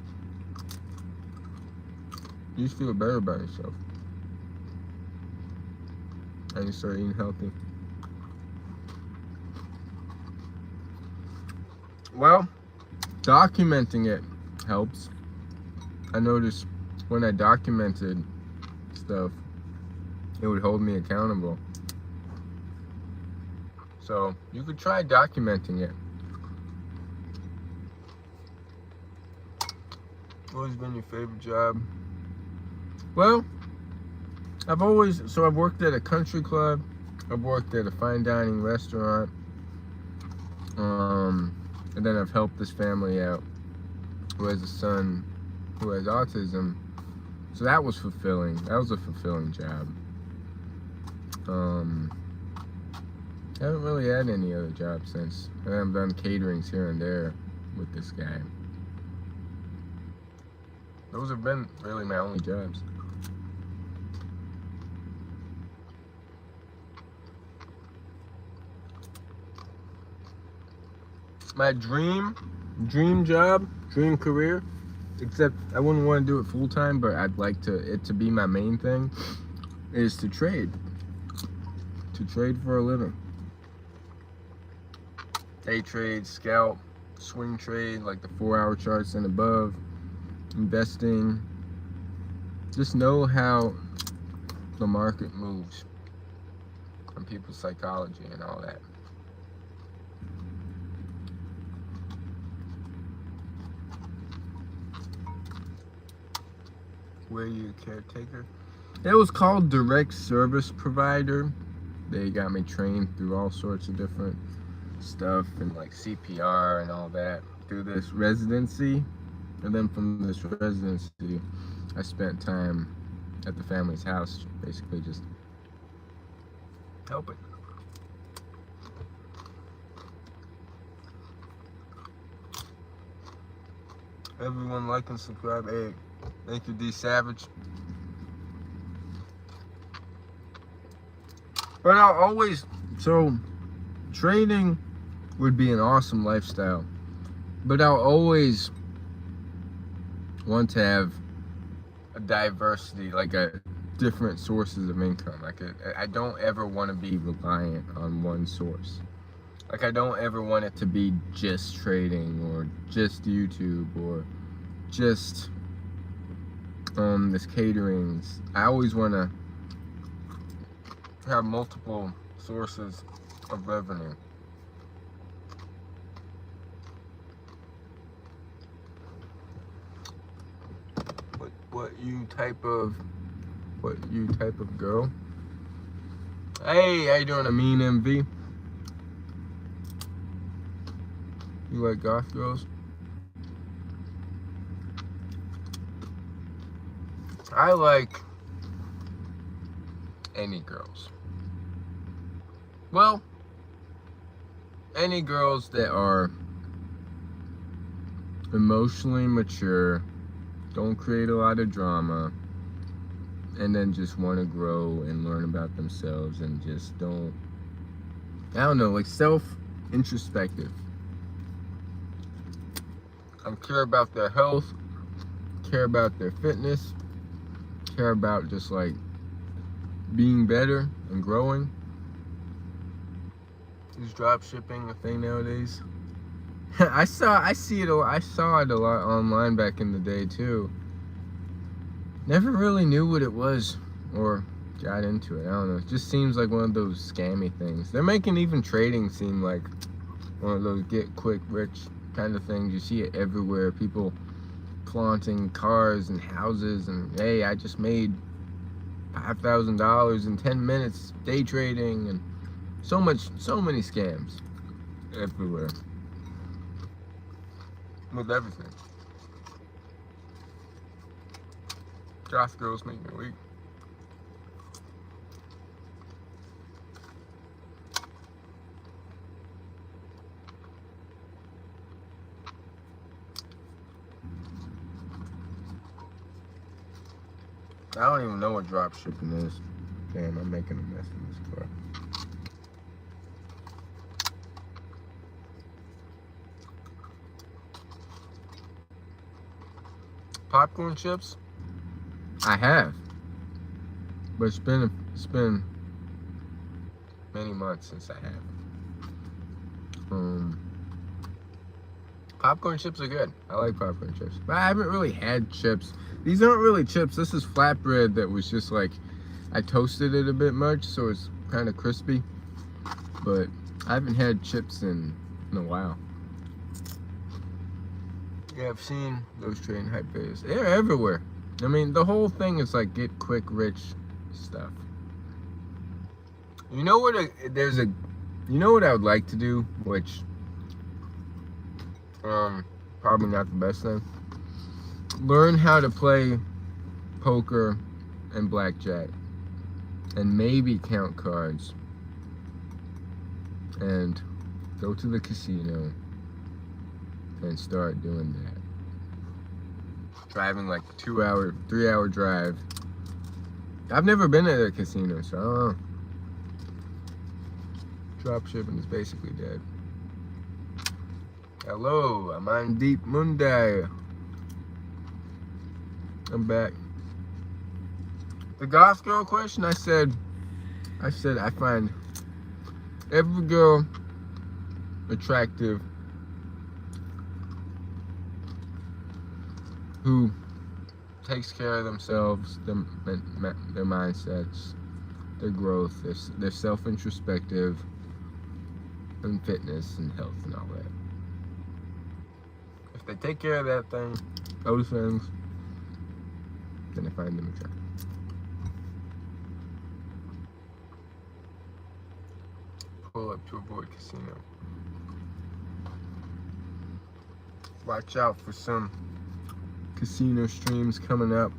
you just feel better about yourself. And you start eating healthy. Well, documenting it helps. I noticed when I documented stuff, it would hold me accountable. So you could try documenting it. What has been your favorite job? Well, I've worked at a country club. I've worked at a fine dining restaurant. And then I've helped this family out who has a son who has autism. So that was fulfilling. That was a fulfilling job. I haven't really had any other jobs since. I've done caterings here and there with this guy. Those have been really my only jobs. My dream job, dream career, except I wouldn't want to do it full time, but I'd like it to be my main thing, is to trade. To trade for a living. Day trade, scalp, swing trade, like the 4-hour charts and above, investing. Just know how the market moves and people's psychology and all that. Were you a caretaker? It was called direct service provider. They got me trained through all sorts of different stuff and like CPR and all that through this residency. And then from this residency, I spent time at the family's house, basically just helping. Everyone like and subscribe. Hey, thank you, D Savage. But trading would be an awesome lifestyle. But I'll always want to have a diversity, like a different sources of income. Like I don't ever want to be reliant on one source. Like I don't ever want it to be just trading or just YouTube or just this caterings. I always want to have multiple sources of revenue. What you type of girl? Hey, how you doing, Amin MV? You like goth girls? I like any girls. Well, any girls that are emotionally mature, don't create a lot of drama, and then just want to grow and learn about themselves and just don't, I don't know, like self-introspective. I care about their health, care about their fitness, care about just like being better and growing. Is drop shipping a thing nowadays? I saw it a lot online back in the day too. Never really knew what it was or got into it. I don't know. It just seems like one of those scammy things. They're making even trading seem like one of those get quick rich kind of things. You see it everywhere. People flaunting cars and houses and, hey, I just made $5,000 in 10 minutes day trading, and so many scams everywhere with everything. Goth girls make me weak. I don't even know what drop shipping is. Damn, I'm making a mess in this car. Popcorn chips? I have. But it's been many months since I have. Popcorn chips are good. I like popcorn chips. But I haven't really had chips. These aren't really chips. This is flatbread that was just like, I toasted it a bit much, so it's kind of crispy. But I haven't had chips in a while. Yeah, I've seen those trading hype videos. They're everywhere. I mean, the whole thing is like get quick rich stuff. You know what? You know what I would like to do, which probably not the best thing. Learn how to play poker and blackjack, and maybe count cards, and go to the casino and start doing that. Driving like 2-hour, 3-hour drive. I've never been at a casino, so I don't know. Drop shipping is basically dead. Hello, I'm on Deep Monday. I'm back. The goth girl question, I said I find every girl attractive who takes care of themselves, their mindsets, their growth, their self-introspective, and fitness and health and all that. If they take care of that thing, those things, then I find them attractive. Pull up to avoid casino. Watch out for some casino streams coming up.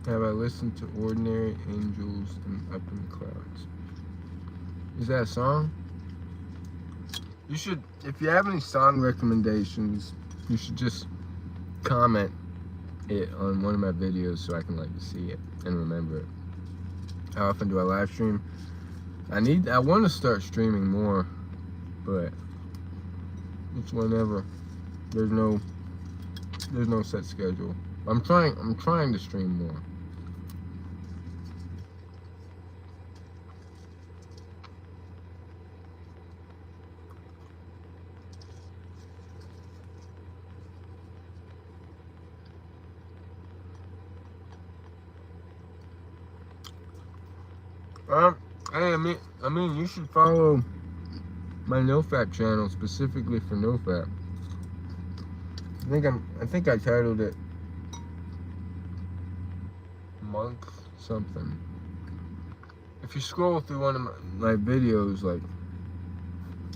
Have I listened to Ordinary Angels and Up in the Clouds? Is that a song? You should, if you have any song recommendations, you should just comment it on one of my videos so I can like see it and remember it. How often do I live stream? I want to start streaming more, but it's whenever. There's no set schedule. I'm trying to stream more. Hey, I mean, you should follow my NoFap channel specifically for NoFap. I think I titled it Monk something. If you scroll through one of my videos, like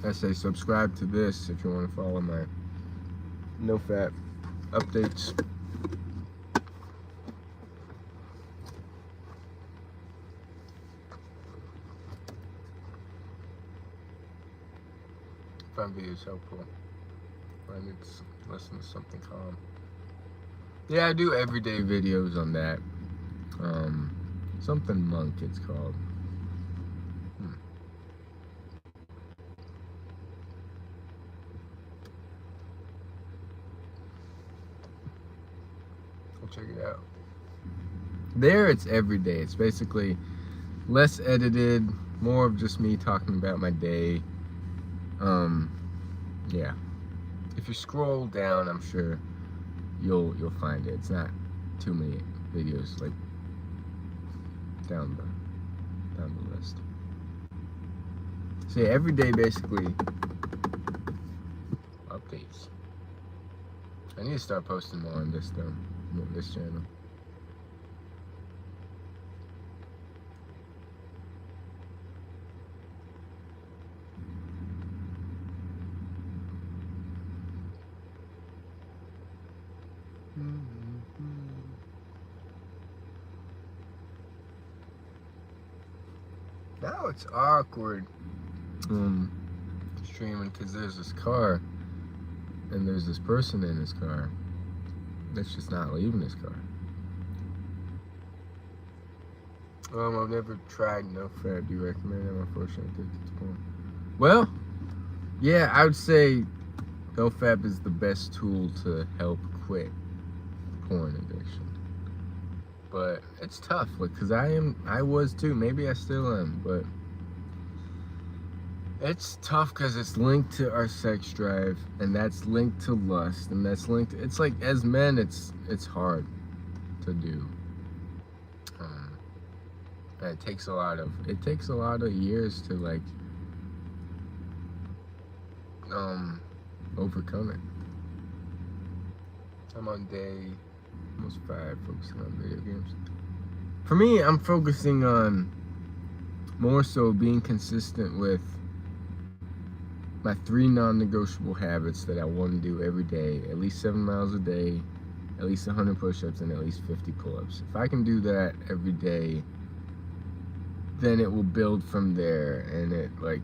I say, subscribe to this if you want to follow my NoFap updates. Find videos helpful. I need to listen to something calm. Yeah, I do everyday videos on that. Something Monk it's called. I'll check it out. There it's everyday. It's basically less edited, more of just me talking about my day. Yeah. If you scroll down, I'm sure you'll find it. It's not too many videos like down the list. So yeah, every day basically updates. I need to start posting more on this though, this channel. Now it's awkward streaming because there's this car and there's this person in his car that's just not leaving his car. I've never tried NoFap. Do you recommend it? I'm unfortunately addicted to porn. Well, yeah, I would say NoFap is the best tool to help quit porn addiction. But it's tough, like, cause I was too. Maybe I still am, but it's tough because it's linked to our sex drive, and that's linked to lust, and that's linked. It's like as men, it's hard to do. And it takes a lot of years to like overcome it. I'm on day almost 5 focusing on video games. For me, I'm focusing on more so being consistent with my 3 non-negotiable habits that I want to do every day. At least 7 miles a day, at least 100 push-ups, and at least 50 pull-ups. If I can do that every day, then it will build from there, and it like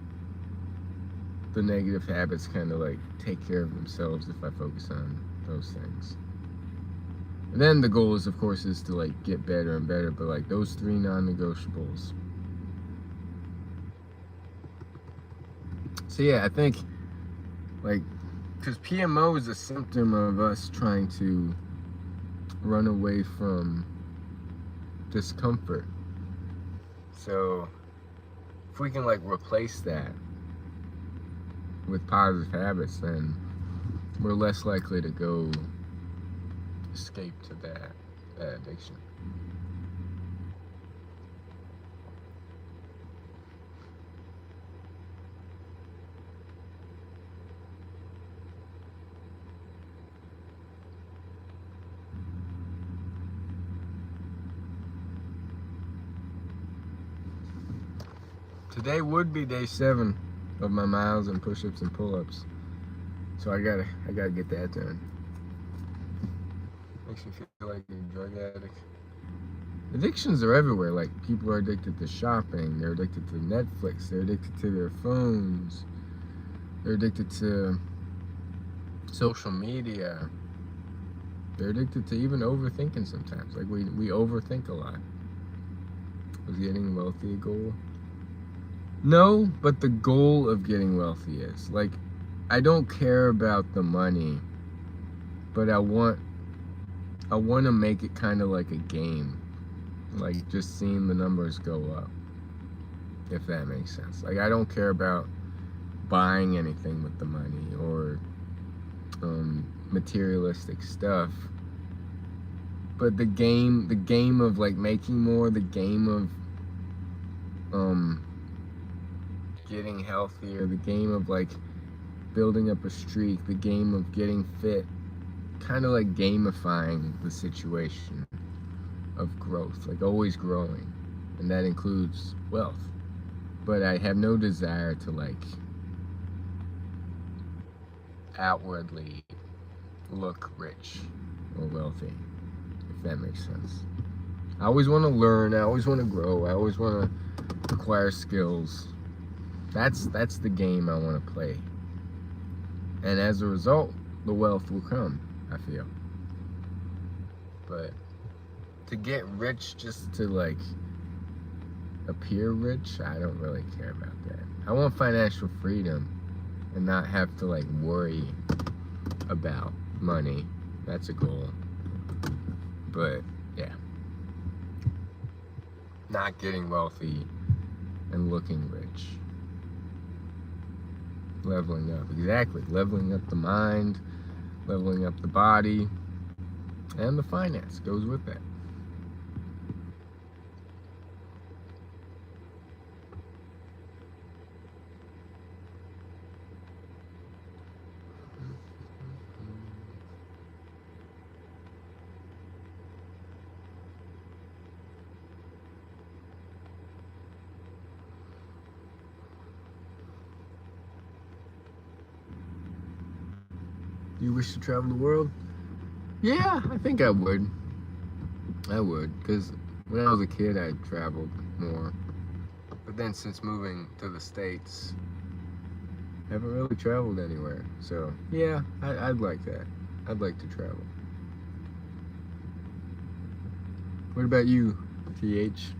the negative habits kind of like take care of themselves if I focus on those things. And then the goal is, of course, is to like get better and better, but like those 3 non-negotiables. So yeah, I think like, because PMO is a symptom of us trying to run away from discomfort. So if we can like replace that with positive habits, then we're less likely to go escape to that addiction. Today would be day 7 of my miles and push-ups and pull-ups, so I gotta get that done. Makes me feel like a drug addict. Addictions are everywhere. Like, people are addicted to shopping, they're addicted to Netflix, they're addicted to their phones, they're addicted to social media, they're addicted to even overthinking sometimes. Like, we overthink a lot. Was getting wealthy a goal? No, but the goal of getting wealthy is. Like, I don't care about the money, but I want to make it kind of like a game. Like, just seeing the numbers go up, if that makes sense. Like, I don't care about buying anything with the money or materialistic stuff. But the game of like making more, the game of getting healthier, the game of like building up a streak, the game of getting fit, kind of like gamifying the situation of growth, like always growing, and that includes wealth. But I have no desire to like outwardly look rich or wealthy, if that makes sense. I always want to learn, I always want to grow, I always want to acquire skills. That's the game I want to play. And as a result, the wealth will come, I feel. But to get rich just to like appear rich, I don't really care about that. I want financial freedom and not have to like worry about money. That's a goal. But yeah, not getting wealthy and looking rich. Leveling up, exactly. Leveling up the mind, leveling up the body, and the finance goes with that. Do you wish to travel the world? Yeah, I think I would. I would, because when I was a kid, I traveled more. But then since moving to the States, I haven't really traveled anywhere. So, yeah, I'd like that. I'd like to travel. What about you, TH?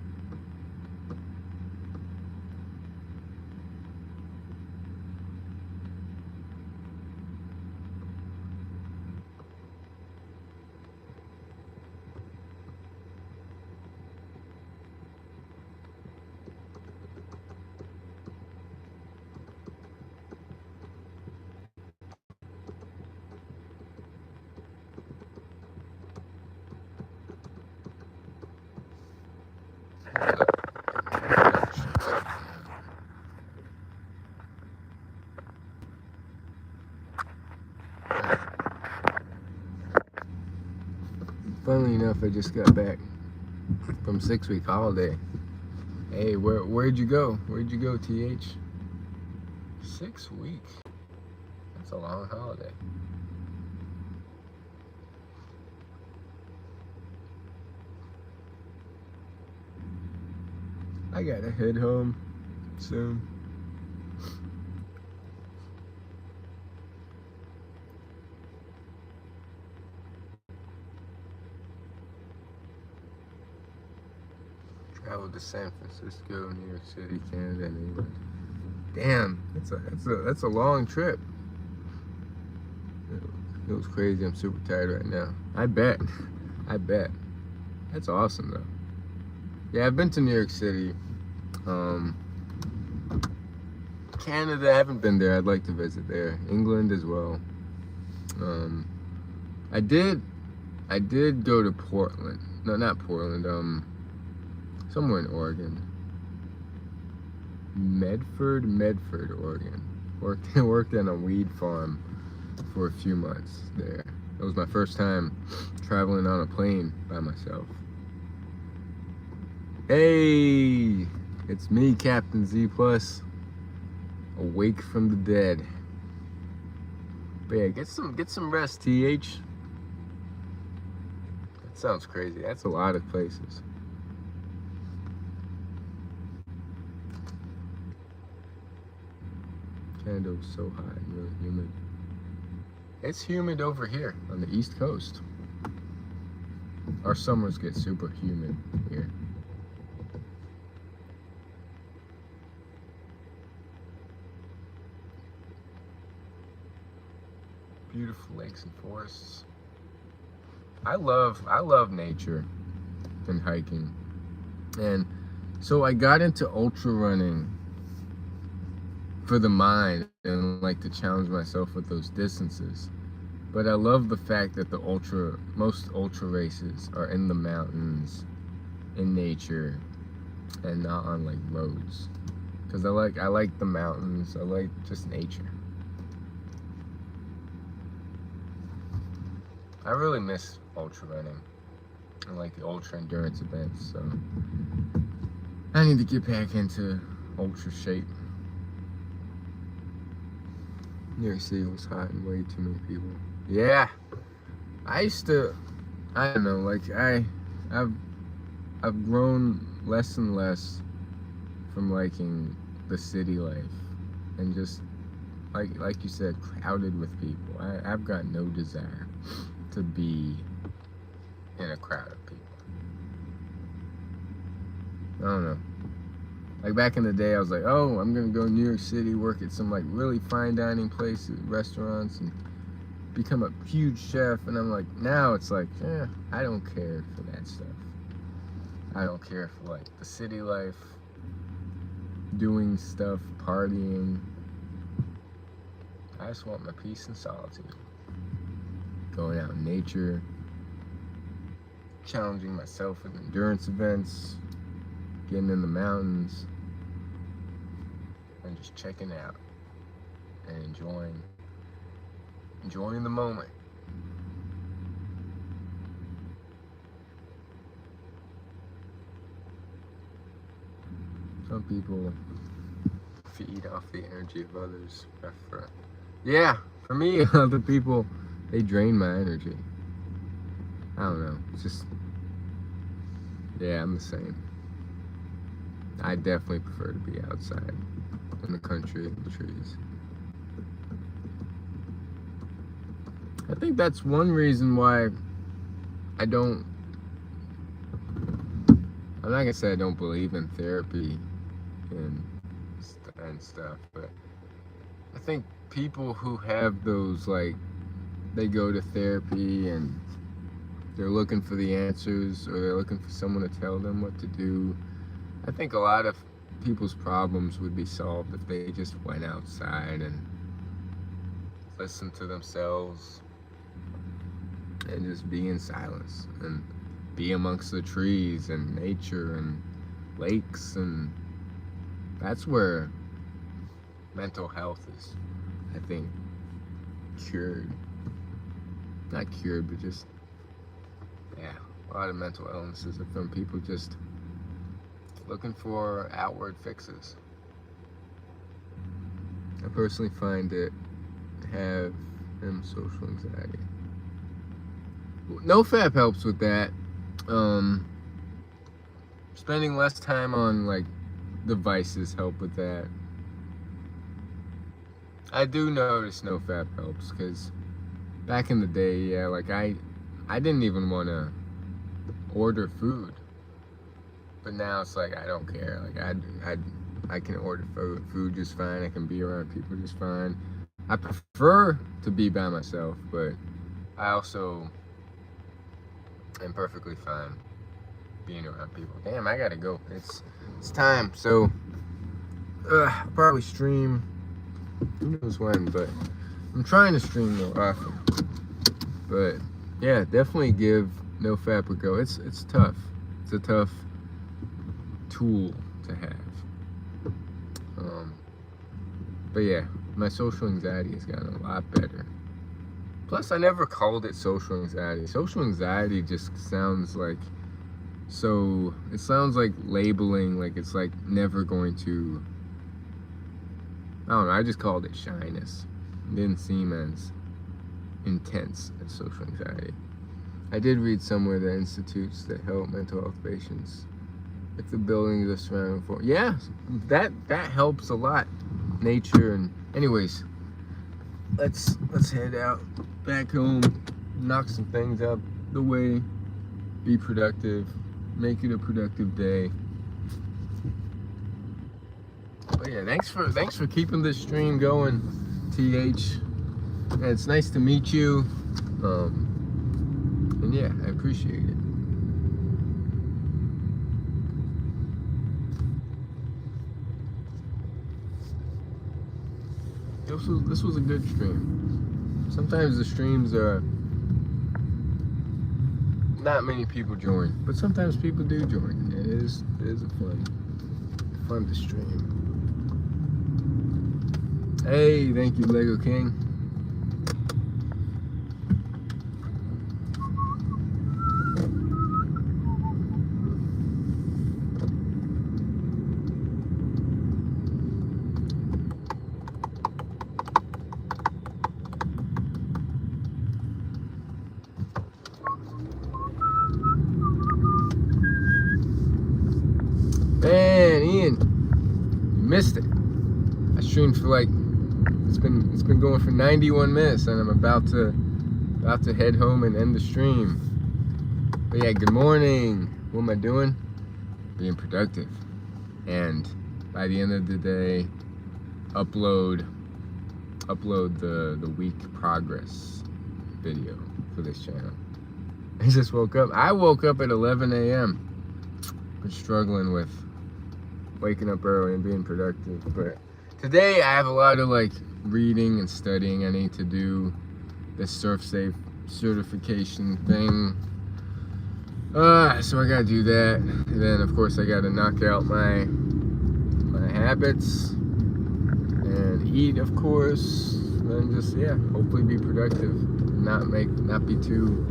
Funnily enough, I just got back from 6-week holiday. Hey, where'd you go? Where'd you go, TH? 6 weeks. That's a long holiday. I gotta head home soon. Traveled to San Francisco, New York City, Canada, and England. Damn, that's a long trip. It was crazy. I'm super tired right now. I bet. That's awesome though. Yeah, I've been to New York City. Canada, I haven't been there. I'd like to visit there. England as well. I did go to Portland. No, not Portland. Somewhere in Oregon. Medford, Oregon. Worked on a weed farm for a few months there. It was my first time traveling on a plane by myself. Hey, it's me, Captain Z Plus, awake from the dead. But yeah, get some rest, TH. That sounds crazy. That's a lot of places. Canada's so hot and really humid. It's humid over here on the East Coast. Our summers get super humid here. Beautiful lakes and forests. I love nature and hiking. And so I got into ultra running for the mind and like to challenge myself with those distances. But I love the fact that most ultra races are in the mountains, in nature, and not on like roads. Cause I like the mountains. I like just nature. I really miss ultra running and like the ultra endurance events. So I need to get back into ultra shape. New York City was hot and way too many people. Yeah, I don't know, like I've grown less and less from liking the city life and just like you said, crowded with people. I've got no desire to be in a crowd of people. I don't know. Like back in the day, I was like, oh, I'm gonna go to New York City, work at some like really fine dining places, restaurants, and become a huge chef. And I'm like, now it's like, I don't care for that stuff. I don't care for like the city life, doing stuff, partying. I just want my peace and solitude. Going out in nature, challenging myself in endurance events, getting in the mountains, and just checking out and enjoying the moment. Some people feed off the energy of others. For me, other people, they drain my energy. I don't know. It's just, I'm the same. I definitely prefer to be outside in the country, in the trees. I think that's one reason why I'm not gonna say I don't believe in therapy and stuff, but I think people who have those, like, they go to therapy and they're looking for the answers, or they're looking for someone to tell them what to do. I think a lot of people's problems would be solved if they just went outside and listened to themselves and just be in silence and be amongst the trees and nature and lakes, and that's where mental health is, I think, cured. Not cured, but just, a lot of mental illnesses are from people just looking for outward fixes. I personally find it have social anxiety. NoFap helps with that. Spending less time on like devices help with that. I do notice NoFap helps, because back in the day, like I didn't even want to order food, but now it's like I don't care. Like I can order food just fine. I can be around people just fine. I prefer to be by myself, but I also am perfectly fine being around people. Damn, I gotta go. It's time. So I'll probably stream, who knows when, but I'm trying to stream more often. But definitely give NoFap a go. It's tough. It's a tough tool to have. But my social anxiety has gotten a lot better. Plus, I never called it social anxiety. Social anxiety just sounds like, it sounds like labeling, like it's like never going to, I don't know, I just called it shyness. It didn't seem as intense as social anxiety. I did read somewhere that institutes that help mental health patients, if the buildings are surrounding for, that helps a lot. Nature. And anyways, let's head out back home, knock some things out the way, be productive, make it a productive day. But thanks for keeping this stream going, TH. And it's nice to meet you. And I appreciate it. This was a good stream. Sometimes the streams are not many people join, but sometimes people do join. It is a fun fund the stream. Hey, thank you, Lego King. Man, Ian, you missed it. I streamed for like it's been going for 91 minutes, and I'm about to head home and end the stream. But yeah, good morning. What am I doing? Being productive. And by the end of the day, upload the week progress video for this channel. I just woke up. I woke up at 11 a.m. Been struggling with waking up early and being productive, but today I have a lot of like reading and studying I need to do. This SurfSafe certification thing, so I gotta do that. And then of course I gotta knock out my habits and eat, of course, and just hopefully be productive, not be too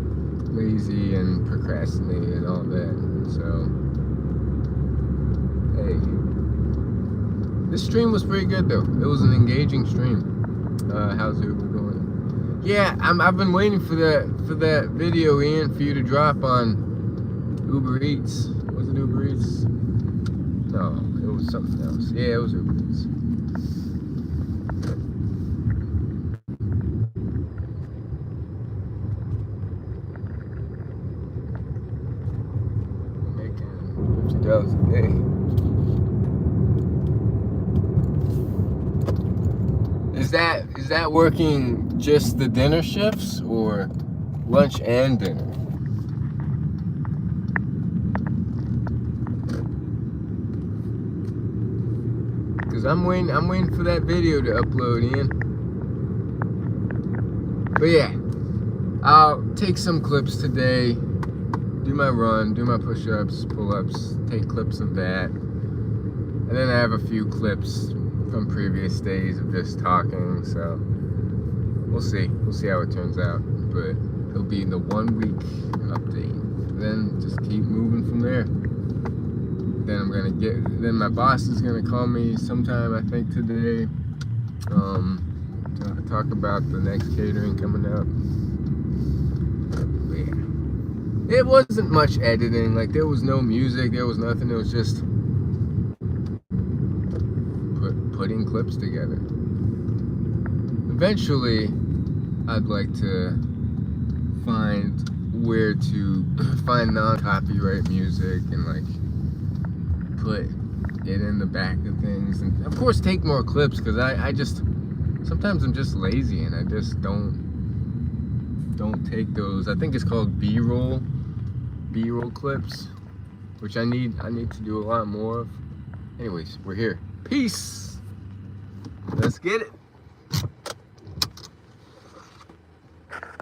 lazy and procrastinate and all that. So hey, this stream was pretty good though. It was an engaging stream. How's Uber going? Yeah, I've been waiting for that video, Ian, for you to drop on Uber Eats. Was it Uber Eats? No, it was something else. Yeah, it was Uber Eats. I'm making $50 a day. Is that working just the dinner shifts or lunch and dinner? Cause I'm waiting for that video to upload, Ian. But yeah, I'll take some clips today, do my run, do my push-ups, pull-ups, take clips of that, and then I have a few clips from previous days of just talking, so we'll see how it turns out. But it'll be the 1 week update, then just keep moving from there. Then my boss is gonna call me sometime, I think today, to talk about the next catering coming up. But yeah, it wasn't much editing, like there was no music, there was nothing, it was just putting clips together. Eventually, I'd like to find where to find non-copyright music and like put it in the back of things, and of course take more clips, because I just sometimes I'm just lazy and I just don't take those. I think it's called B-roll clips, which I need to do a lot more of. Anyways, we're here. Peace. Let's get it.